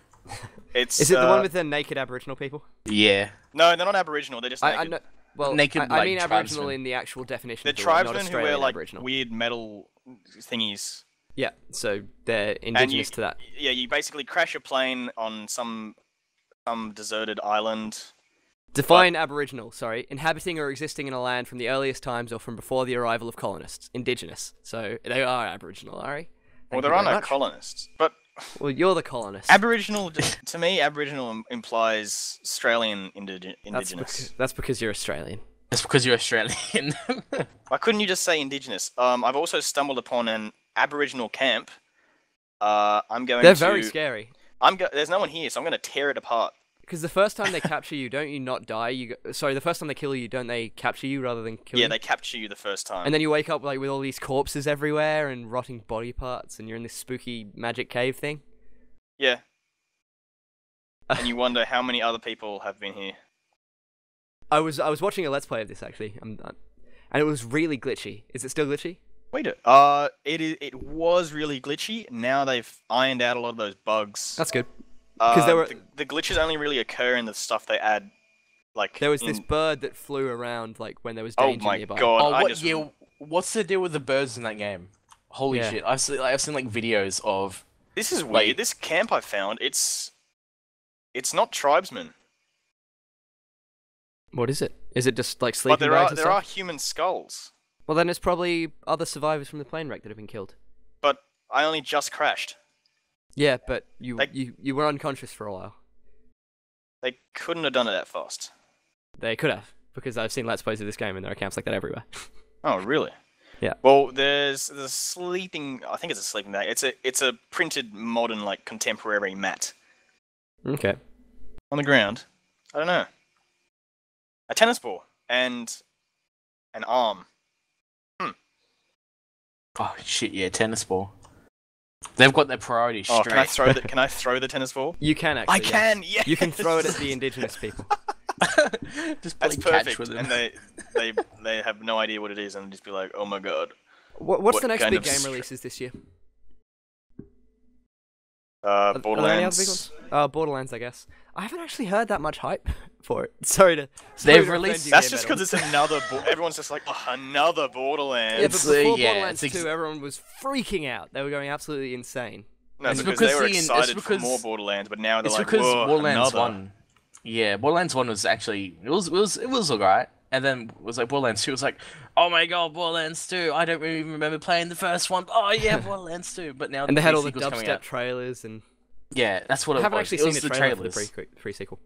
Is it the one with the naked Aboriginal people? Yeah. No, they're not Aboriginal. They're just naked. I know, well, naked, I mean like, Aboriginal in the actual definition. They're of the tribesmen word, who wear like Aboriginal. weird metal thingies. Yeah, so they're indigenous to that. Yeah, you basically crash a plane on some deserted island. Define Aboriginal, sorry. Inhabiting or existing in a land from the earliest times or from before the arrival of colonists. Indigenous. So they are Aboriginal, Arie. Well, there are no colonists. But... Well, you're the colonist. Aboriginal, to me, Aboriginal implies Australian indigenous. That's because you're Australian. That's because you're Australian. Why couldn't you just say indigenous? I've also stumbled upon an Aboriginal camp. They're very scary. There's no one here, so I'm going to tear it apart. Because the first time they capture you, don't you not die? Sorry, the first time they kill you, don't they capture you rather than kill you? Yeah, they capture you the first time. And then you wake up like with all these corpses everywhere and rotting body parts, and you're in this spooky magic cave thing. Yeah. And you wonder how many other people have been here. I was watching a Let's Play of this actually, and it was really glitchy. Is it still glitchy? It was really glitchy. Now they've ironed out a lot of those bugs. That's good. Because the glitches only really occur in the stuff they add. Like there was this bird that flew around like when there was danger nearby. Oh my god! What's the deal with the birds in that game? Holy shit! I've seen like videos of. This is weird. This camp I found, it's not tribesmen. What is it? Is it just like sleeping bags and stuff? But there are human skulls. Well, then it's probably other survivors from the plane wreck that have been killed. But I only just crashed. Yeah, but you were unconscious for a while. They couldn't have done it that fast. They could have, because I've seen Let's Plays of this game and there are camps like that everywhere. Oh, really? Yeah. Well, there's a sleeping. I think it's a sleeping bag. It's a printed modern like contemporary mat. Okay. On the ground. I don't know. A tennis ball and an arm. Oh shit! Yeah, tennis ball. They've got their priorities straight. Can I throw the tennis ball? You can actually. I can. Yes. You can throw it at the indigenous people. Just play That's catch perfect. with them. And they have no idea what it is and just be like, oh my god. What's the next big game releases this year? Borderlands. Are there any other big ones? Borderlands, I guess. I haven't actually heard that much hype for it. Sorry to. They've released. That's just because it's another. Everyone's just like, another Borderlands. Yeah, but before Borderlands 2, everyone was freaking out. They were going absolutely insane. No, because they were excited for more Borderlands, but now they're like, whoa, Borderlands another. 1. Yeah, Borderlands 1 was actually it was alright, and then it was like Borderlands 2 was like, oh my god, Borderlands 2. I don't even remember playing the first one. Oh yeah, Borderlands 2. But now and they had all the dubstep trailers and. Yeah, that's what it was. I haven't actually seen the trailer for the pre-sequel.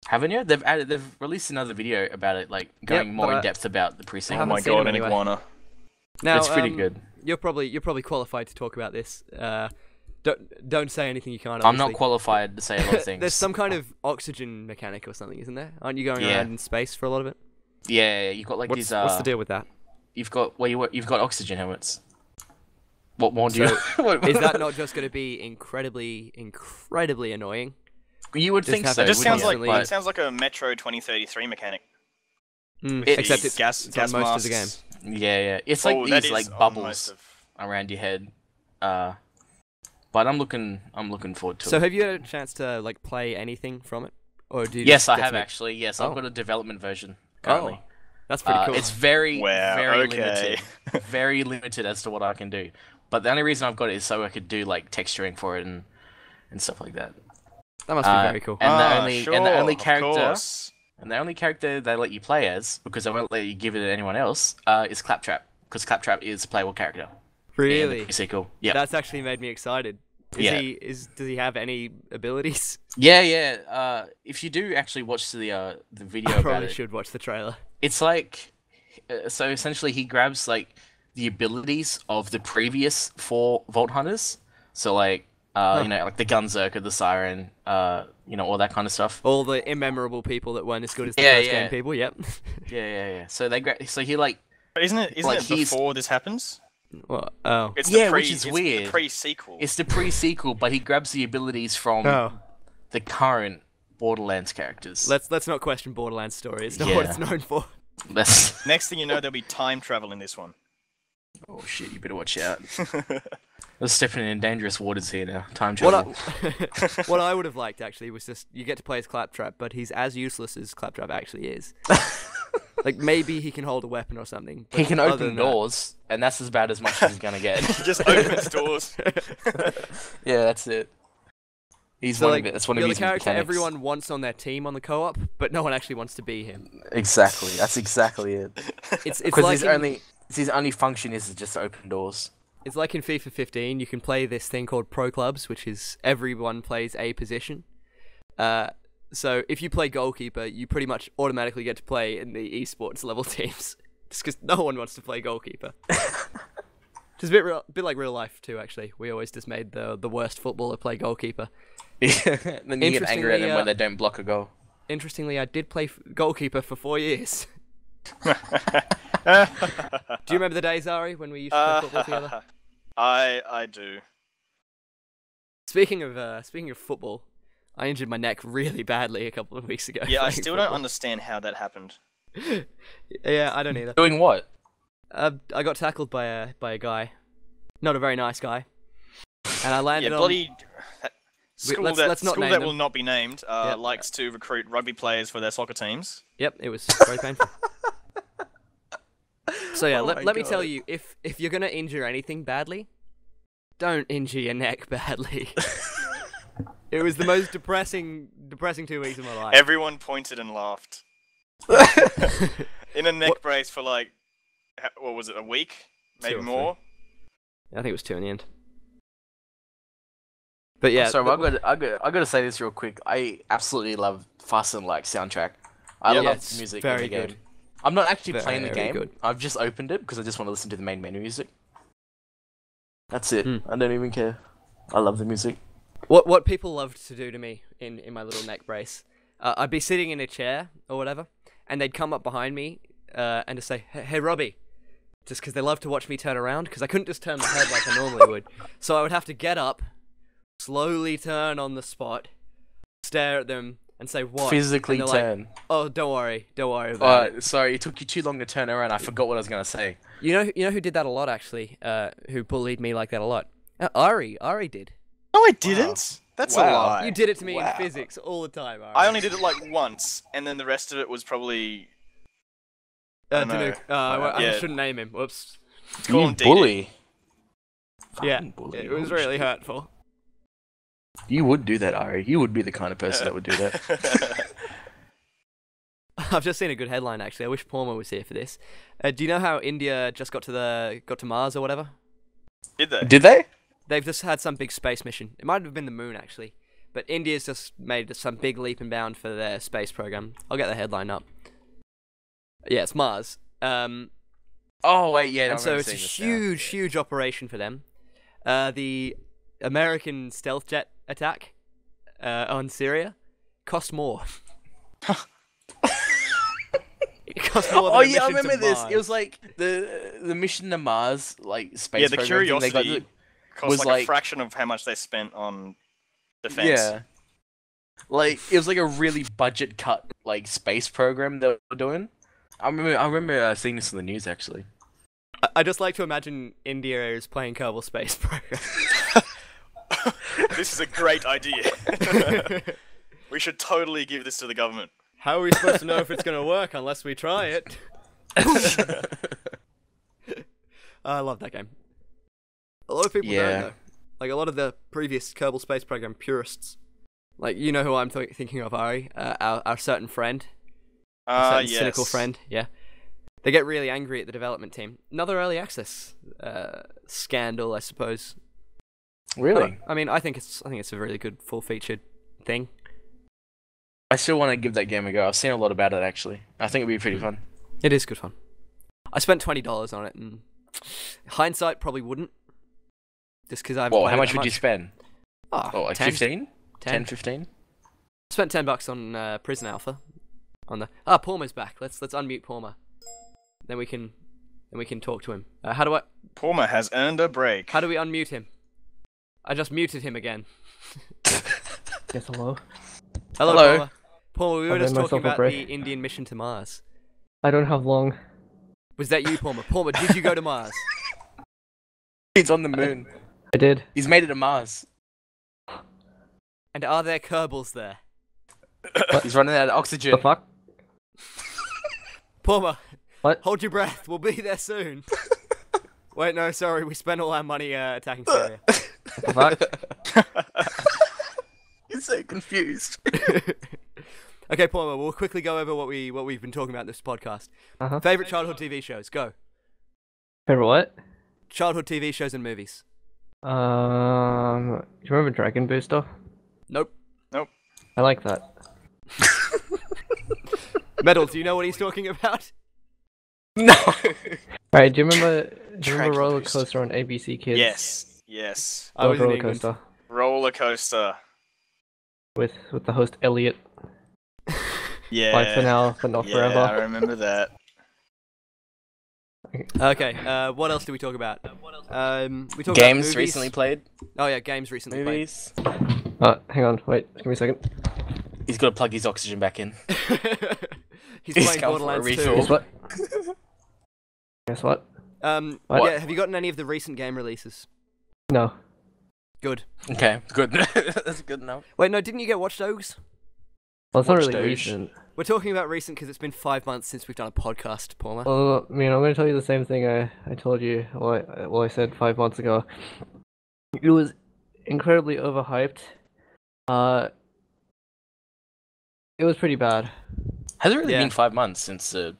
Haven't you? They've released another video about it, like going more in depth about the pre-sequel. Oh my god, an iguana. Now, it's pretty good. You're probably qualified to talk about this. Don't say anything you can't. I'm not qualified to say a lot of things. There's some kind of oxygen mechanic or something, isn't there? Aren't you going around in space for a lot of it? Yeah, you've got like these. What's the deal with that? You've got you've got oxygen helmets. What more do you? Is that not just going to be incredibly annoying? You would think so. It just sounds like a Metro 2033 mechanic. Except it's gas on most masks. of the game. Yeah. It's like these like bubbles around your head. But I'm looking forward to it. So have you had a chance to like play anything from it, or do you? Yes, I have actually. Yes, I've got a development version currently. Oh, that's pretty cool. It's very limited. Very limited as to what I can do. But the only reason I've got it is so I could do like texturing for it and stuff like that. That must be very cool. And the only character they let you play as, because they won't let you give it to anyone else, is Claptrap, because Claptrap is a playable character. Really? Sequel. Yeah. That's actually made me excited. Does he have any abilities? Yeah. If you do actually watch the video, I probably should watch the trailer. It's like, so essentially he grabs like the abilities of the previous 4 Vault Hunters. So like, like the Gunzerker, the Siren, all that kind of stuff. All the immemorable people that weren't as good as the first game people. Yep. Yeah. So he like. But isn't it before this happens? Well, oh. It's which is weird. It's the pre-sequel. It's the pre-sequel, but he grabs the abilities from the current Borderlands characters. Let's not question Borderlands' story. It's not what it's known for. Next thing you know, there'll be time travel in this one. Oh shit! You better watch out. We're stepping in dangerous waters here now. Time travel. What I would have liked actually was just you get to play as Claptrap, but he's as useless as Claptrap actually is. Like maybe he can hold a weapon or something. He can open doors, and that's about as much as he's gonna get. He just opens doors. Yeah, that's it. That's one of his the character mechanics. Everyone wants on their team on the co-op, but no one actually wants to be him. Exactly. That's exactly it. It's because like his only function is just to open doors. It's like in FIFA 15, you can play this thing called Pro Clubs, which is everyone plays a position. So if you play goalkeeper, you pretty much automatically get to play in the esports level teams, just because no one wants to play goalkeeper. Just a bit like real life too, actually. We always just made the worst footballer play goalkeeper. Then you get angry at them when they don't block a goal. Interestingly, I did play goalkeeper for 4 years. Do you remember the days, Arie, when we used to play football together? I do. Speaking of football, I injured my neck really badly a couple of weeks ago. Yeah, I still don't understand how that happened. Yeah, I don't either. Doing what? I got tackled by a guy, not a very nice guy, and I landed bloody school let's not school name that them. will not be named likes to recruit rugby players for their soccer teams. Yep, it was very painful. So yeah, let me tell you, if you're gonna injure anything badly, don't injure your neck badly. It was the most depressing 2 weeks of my life. Everyone pointed and laughed. In a neck brace for like, what was it, a week? Maybe more? I think it was 2 in the end. But yeah. So I gotta say this real quick. I absolutely love Fast and Like soundtrack. I love the music in the game. Good. I'm not actually playing the game. Good. I've just opened it because I just want to listen to the main menu music. That's it. I don't even care. I love the music. What people loved to do to me in my little neck brace, I'd be sitting in a chair or whatever, and they'd come up behind me and just say, "Hey, Robbie," just because they love to watch me turn around, because I couldn't just turn my head like I normally would. So I would have to get up, slowly turn on the spot, stare at them, and say, "What?" Physically turn. Like, "Oh, don't worry about it." Sorry, it took you too long to turn around. I forgot what I was gonna say. You know who did that a lot, actually? Who bullied me like that a lot? Arie did. No, I didn't. Wow. That's a lie. You did it to me in physics all the time, Arie. I only did it like once, and then the rest of it was probably... I shouldn't name him. Whoops. Call him bully. Yeah, bully. it was really hurtful. You would do that, Arie. You would be the kind of person that would do that. I've just seen a good headline, actually. I wish Porma was here for this. Do you know how India just got to Mars or whatever? Did they? They've just had some big space mission. It might have been the moon, actually. But India's just made some big leap and bound for their space program. I'll get the headline up. Yeah, it's Mars. Oh, wait, yeah. And so it's a huge operation for them. The American stealth jet attack on Syria cost more. It cost more than a mission I remember to this. Mars. It was like the mission to Mars, like space. The program Curiosity cost like a fraction of how much they spent on defense. Yeah, like it was like a really budget cut like space program they were doing. I remember seeing this in the news actually. I just like to imagine India is playing Kerbal Space Program. This is a great idea. We should totally give this to the government. How are we supposed to know if it's going to work unless we try it? I love that game. A lot of people don't know. Like a lot of the previous Kerbal Space Program purists. Like, you know who I'm thinking of, Arie? Our certain friend. Yes. Cynical friend, yeah. They get really angry at the development team. Another early access scandal, I suppose. Really? I think it's a really good full-featured thing. I still want to give that game a go. I've seen a lot about it actually. I think it'd be pretty fun. It is good fun. I spent $20 on it, and hindsight probably wouldn't. Just because I've. Well, how much would you spend? Like 10? 15? 10, 15? Spent $10 on Prison Alpha. On the Porma's back. Let's unmute Porma. Then we can talk to him. How do I? Porma has earned a break. How do we unmute him? I just muted him again. Yes, hello. Hello. Porma. Porma, we were just talking about break. the Indian mission to Mars. I don't have long. Was that you, Porma? Porma, did you go to Mars? He's on the moon. I did. He's made it to Mars. And are there Kerbals there? He's running out of oxygen. The fuck? Porma, what? Hold your breath. We'll be there soon. Wait, no, sorry. We spent all our money attacking Syria. What the fuck? He's so confused. Okay, Porma, we'll quickly go over what we've been talking about in this podcast. Favorite childhood TV shows? Go. Favorite what? Childhood TV shows and movies. Do you remember Dragon Booster? Nope. I like that. Metal, do you know what he's talking about? No. Alright, do you remember Dragon Roller Boost. Coaster on ABC Kids? Yes. I was in Roller England. Coaster. Roller coaster. with the host Elliot. Yeah. Bye for now, but not yeah, forever. I remember that. Okay. What else do we talk about? We talk Games about recently played. Oh yeah, games recently Movies. Hang on, wait, give me a second. He's got to plug his oxygen back in. played. He's He's playing going for a Borderlands refill. 2. Guess what? Guess what? Yeah, have you gotten any of the recent game releases? No. Good. Okay, good. That's good enough. Wait, no, didn't you get Watch Dogs? Well, it's not Watch really Dogs. recent. We're talking about recent because it's been 5 months since we've done a podcast, Porma. Well, I mean, I'm going to tell you the same thing I told you, I said 5 months ago. It was incredibly overhyped. It was pretty bad. Has it really Yeah. been 5 months since ha-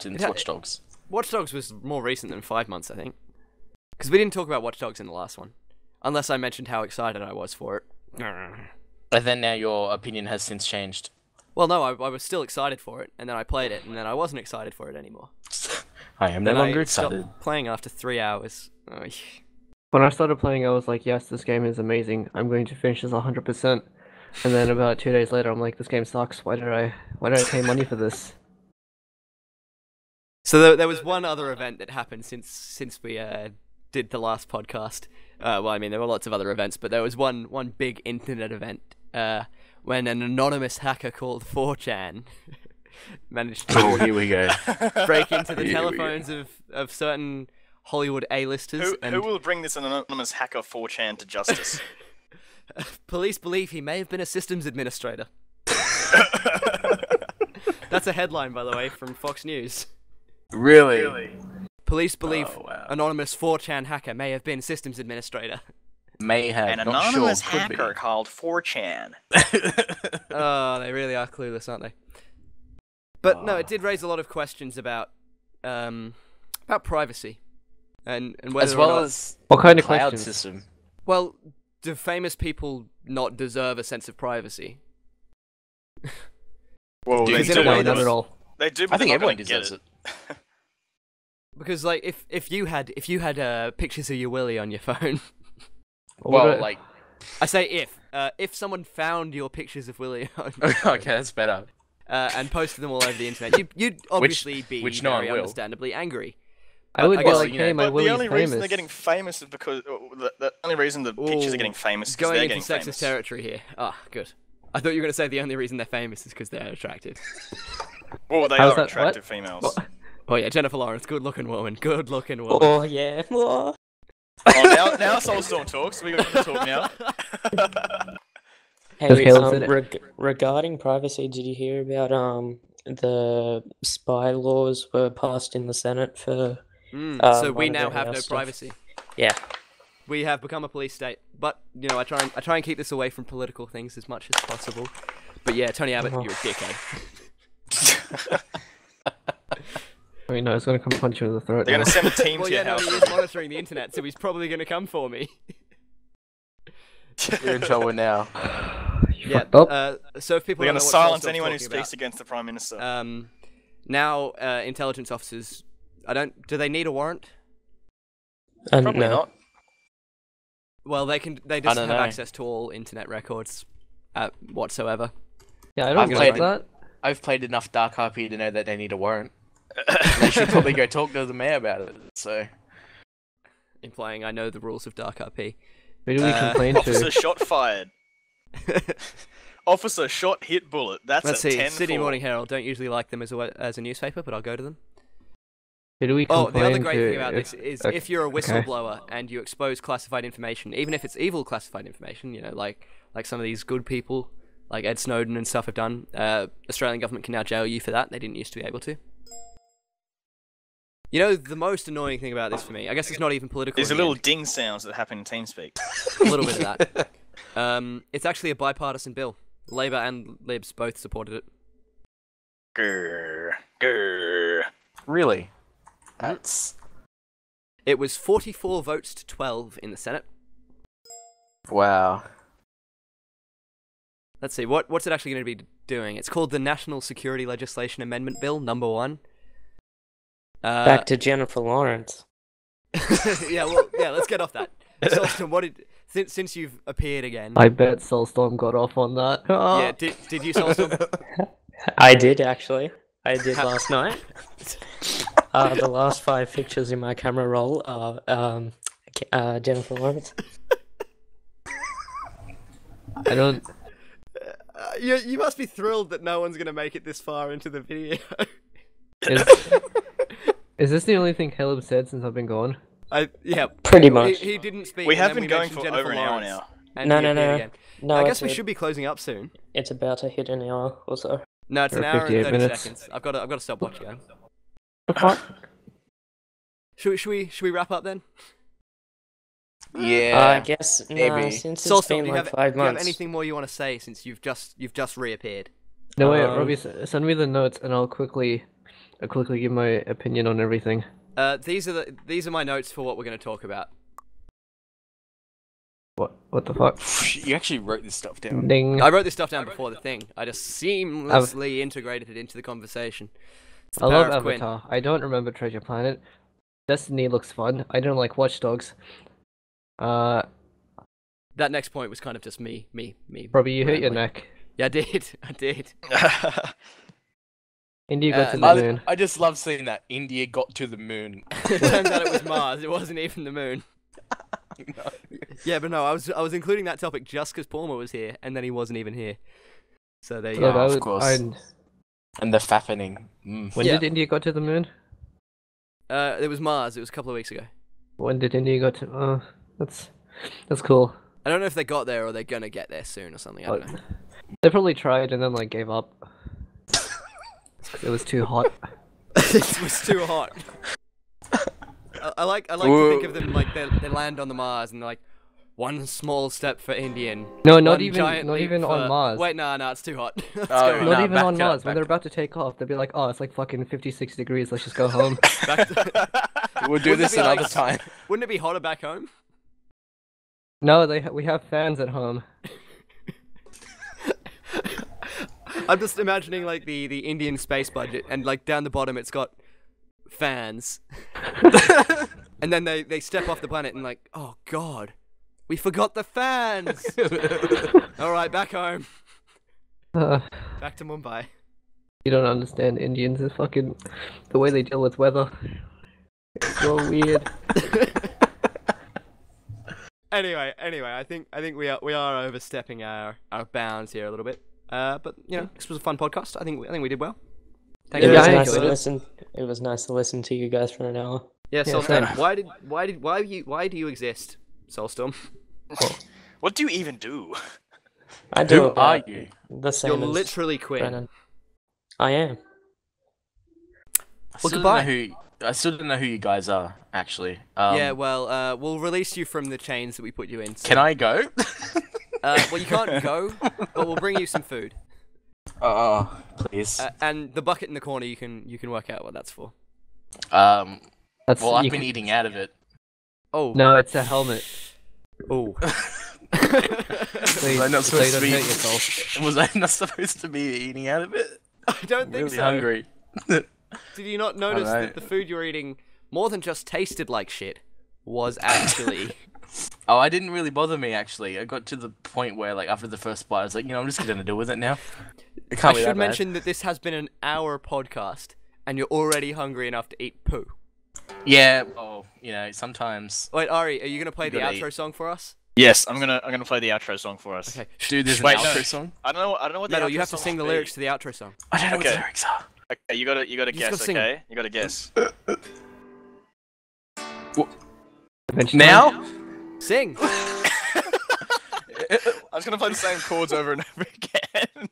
Watch Dogs? Watch Dogs was more recent than 5 months, I think. Because we didn't talk about Watch Dogs in the last one. Unless I mentioned how excited I was for it. And then now your opinion has since changed. Well, no, I was still excited for it, and then I played it, and then I wasn't excited for it anymore. I am no Then longer I stopped excited. playing after 3 hours. When I started playing, I was like, yes, this game is amazing. I'm going to finish this 100%. And then about 2 days later, I'm like, this game sucks. Why did I pay money for this? So there was one other event that happened since we did the last podcast. Well, I mean, there were lots of other events, but there was one big internet event when an anonymous hacker called 4chan managed Oh, to here we go. break into the Here we go. telephones of certain Hollywood A-listers. Who will bring this anonymous hacker 4chan to justice? Police believe he may have been a systems administrator. That's a headline, by the way, from Fox News. Really? Police believe Oh, wow. anonymous 4chan hacker may have been systems administrator. May have. An not anonymous sure, could be. hacker called 4chan. Oh, they really are clueless, aren't they? But no, it did raise a lot of questions about privacy and whether As well or not, as What kind of cloud questions? system. well, do famous people not deserve a sense of privacy? Well, Dude, Because in a way, not that's- at all. They do, but I think they're not everyone gonna get deserves it. Because like if you had pictures of your willy on your phone, Well, like, I say if someone found your pictures of willy on okay, that's better. and posted them all over the internet, you'd obviously be which no one very will. understandably angry. I would I be guess, like, you know, hey, my But the Willie's only famous. reason they're getting famous is because the only reason the pictures Ooh, are getting famous is because Going they're into getting sexist famous. territory here. Ah, good. I thought you were going to say the only reason they're famous is because they're attractive. Well, they How's are that- attractive what? females. What? Oh yeah, Jennifer Lawrence, good-looking woman, good-looking woman. Oh yeah. Oh. Oh, now Soulstorm talks. We got to talk now. Because Hey, Caleb said it. regarding privacy, did you hear about the spy laws were passed in the Senate for? So we now monitoring have our no stuff. privacy. Yeah. We have become a police state, but you know, I try and keep this away from political things as much as possible. But yeah, Tony Abbott, you're a dickhead. I mean, no, it's gonna come punch you in the throat. They're now. going to send a team Well, to yeah, your no, house. he is monitoring the internet, so he's probably going to come for me. You're in trouble now. Yeah. fucked up. So if people They're don't going to know what silence Soulstorm's anyone who talking speaks about, against the Prime Minister. now intelligence officers, do they need a warrant? Probably no. not. Well, they just I have don't know. access to all internet records, whatsoever. Yeah, I I've don't get played that. I've played enough Dark RP to know that they need a warrant. They should probably go talk to the mayor about it. So Implying I know the rules of Dark RP. Who do we complain Officer to? shot fired. Officer shot hit bullet. That's Let's a see. 10 City for- Morning Herald. Don't usually like them as a newspaper, but I'll go to them. Who do we Oh, complain the other great to thing about if- this is okay. if you're a whistleblower and you expose classified information, even if it's evil classified information, you know, like some of these good people, like Ed Snowden and stuff have done, Australian government can now jail you for that. They didn't used to be able to. You know, the most annoying thing about this for me, I guess it's not even political. There's a in the little end. ding sounds that happen in TeamSpeak. A little bit of that. It's actually a bipartisan bill. Labour and Libs both supported it. Grr, grr. really, that's It was 44 votes to 12 in the Senate. wow. Let's see, what's it actually going to be doing? It's called the National Security Legislation Amendment Bill, number 1. Back to Jennifer Lawrence. yeah, let's get off that. Sultan, since you've appeared again. I bet Soulstorm got off on that. Yeah, did you, Soulstorm? I did actually. I did last night. The last 5 pictures in my camera roll are Jennifer Lawrence. I don't. You must be thrilled that no one's gonna make it this far into the video. Is this the only thing Caleb said since I've been gone? Yeah, Pretty much. He didn't speak. We and have then been we going mentioned for Jennifer over an hour Lawrence, now. and No, he no, appeared no. again. No, I it's guess we should be closing up soon. It's about to hit an hour or so. No, it's an Or hour and 58 30 minutes. seconds. I've got to stop watching. Should we wrap up then? Yeah. I guess maybe. since it's Soulstorm, been do you like have 5 do you have months. anything more you want to say since you've just reappeared? No, wait, Um, Robbie, send me the notes and I'll quickly give my opinion on everything. These are my notes for what we're going to talk about. What the fuck? You actually wrote this stuff down. Ding. I wrote this stuff down before the thing. I just seamlessly integrated it into the conversation. It's the I power love of Quinn. Avatar. I don't remember Treasure Planet. Destiny looks fun. I don't like Watch Dogs. That next point was kind of just me. Robbie, you hurt your rambling. neck. Yeah, I did. India got to the moon. I just love seeing that India got to the moon. It turns out it was Mars. It wasn't even the moon. No. Yeah, but no, I was including that topic just because Porma was here, and then he wasn't even here. So there you Yeah, go. of that was- course. I- And the faffening. Mm. When Yeah. did India go to the moon? It was Mars. It was a couple of weeks ago. When did India go to? That's cool. I don't know if they got there or they're gonna get there soon or something. I don't know. They probably tried and then like gave up. It was too hot. It was too hot. I like to think of them like they land on the Mars and they're like, one small step for Indian. No, one not even giant leap on for- Mars. Wait, no, it's too hot. Let's Oh, go. no, Not even back on up, Mars. When back they're up. about to take off, they'll be like, "Oh, it's like fucking 56 degrees. Let's just go home." Back to- We'll do Wouldn't this it be another like- time. Wouldn't it be hotter back home? No, we have fans at home. I'm just imagining like the Indian space budget, and like down the bottom it's got fans, and then they step off the planet and like, oh god, we forgot the fans. All right, back home, back to Mumbai. You don't understand Indians. Is fucking the way they deal with weather. It's so weird. Anyway, I think we are overstepping our bounds here a little bit. But you know, this was a fun podcast. I think we did well. Thank It you. was I nice to enjoyed it. listen. It was nice to listen to you guys for an hour. Yeah, Yeah, Soulstorm. same. Why do you exist, Soulstorm? What do you even do? I do Who are about you? the same You're as literally Quinn. Brennan. I am. Well, don't goodbye. know I still don't know who you guys are, actually. Yeah, well, we'll release you from the chains that we put you in. So, Can I go? well, you can't go, but we'll bring you some food. Oh, please. And the bucket in the corner, you can work out what that's for. Well, That's I've you been can- eating out of it. Oh. No, it's a helmet. Oh. So Was I not so you supposed to don't be? hurt yourself. Was I not supposed to be eating out of it? I don't I'm think really so. hungry. Did you not notice know. that the food you were eating more than just tasted like shit was actually? Oh, I didn't really bother me actually. I got to the point where, like, after the first bite, I was like, I'm just gonna deal with it now. It I can't be should that bad. mention that this has been an hour podcast, and you're already hungry enough to eat poo. Yeah. Well, sometimes. Wait, Arie, are you gonna play the Gotta outro eat. song for us? Yes, I'm gonna play the outro song for us. Okay. Dude, there's an Wait, no. outro song. I don't know what the Metal, outro you have to song sing the will be. lyrics to the outro song. I don't know what Okay. the lyrics are. Okay, you gotta You just guess. gotta sing Okay, you gotta guess. Eventually. Now? Sing. I'm just gonna play the same chords over and over again.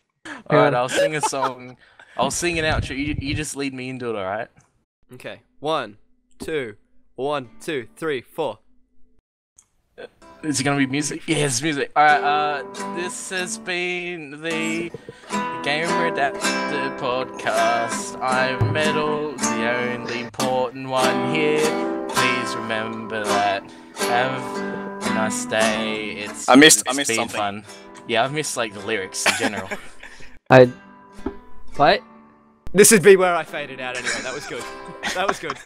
Alright, I'll sing a song. I'll sing an outro. You just lead me into it, alright? Okay. 1, 2, 1, 2, 3, 4. Is it gonna be music? Yeah, it's music. Alright, this has been the GameRedacted Podcast. I'm Metal, the only important one here. Please remember that. Have a nice day. It's I missed been something. fun. Yeah, I've missed like the lyrics in general. What? This would be where I faded out anyway. That was good. That was good.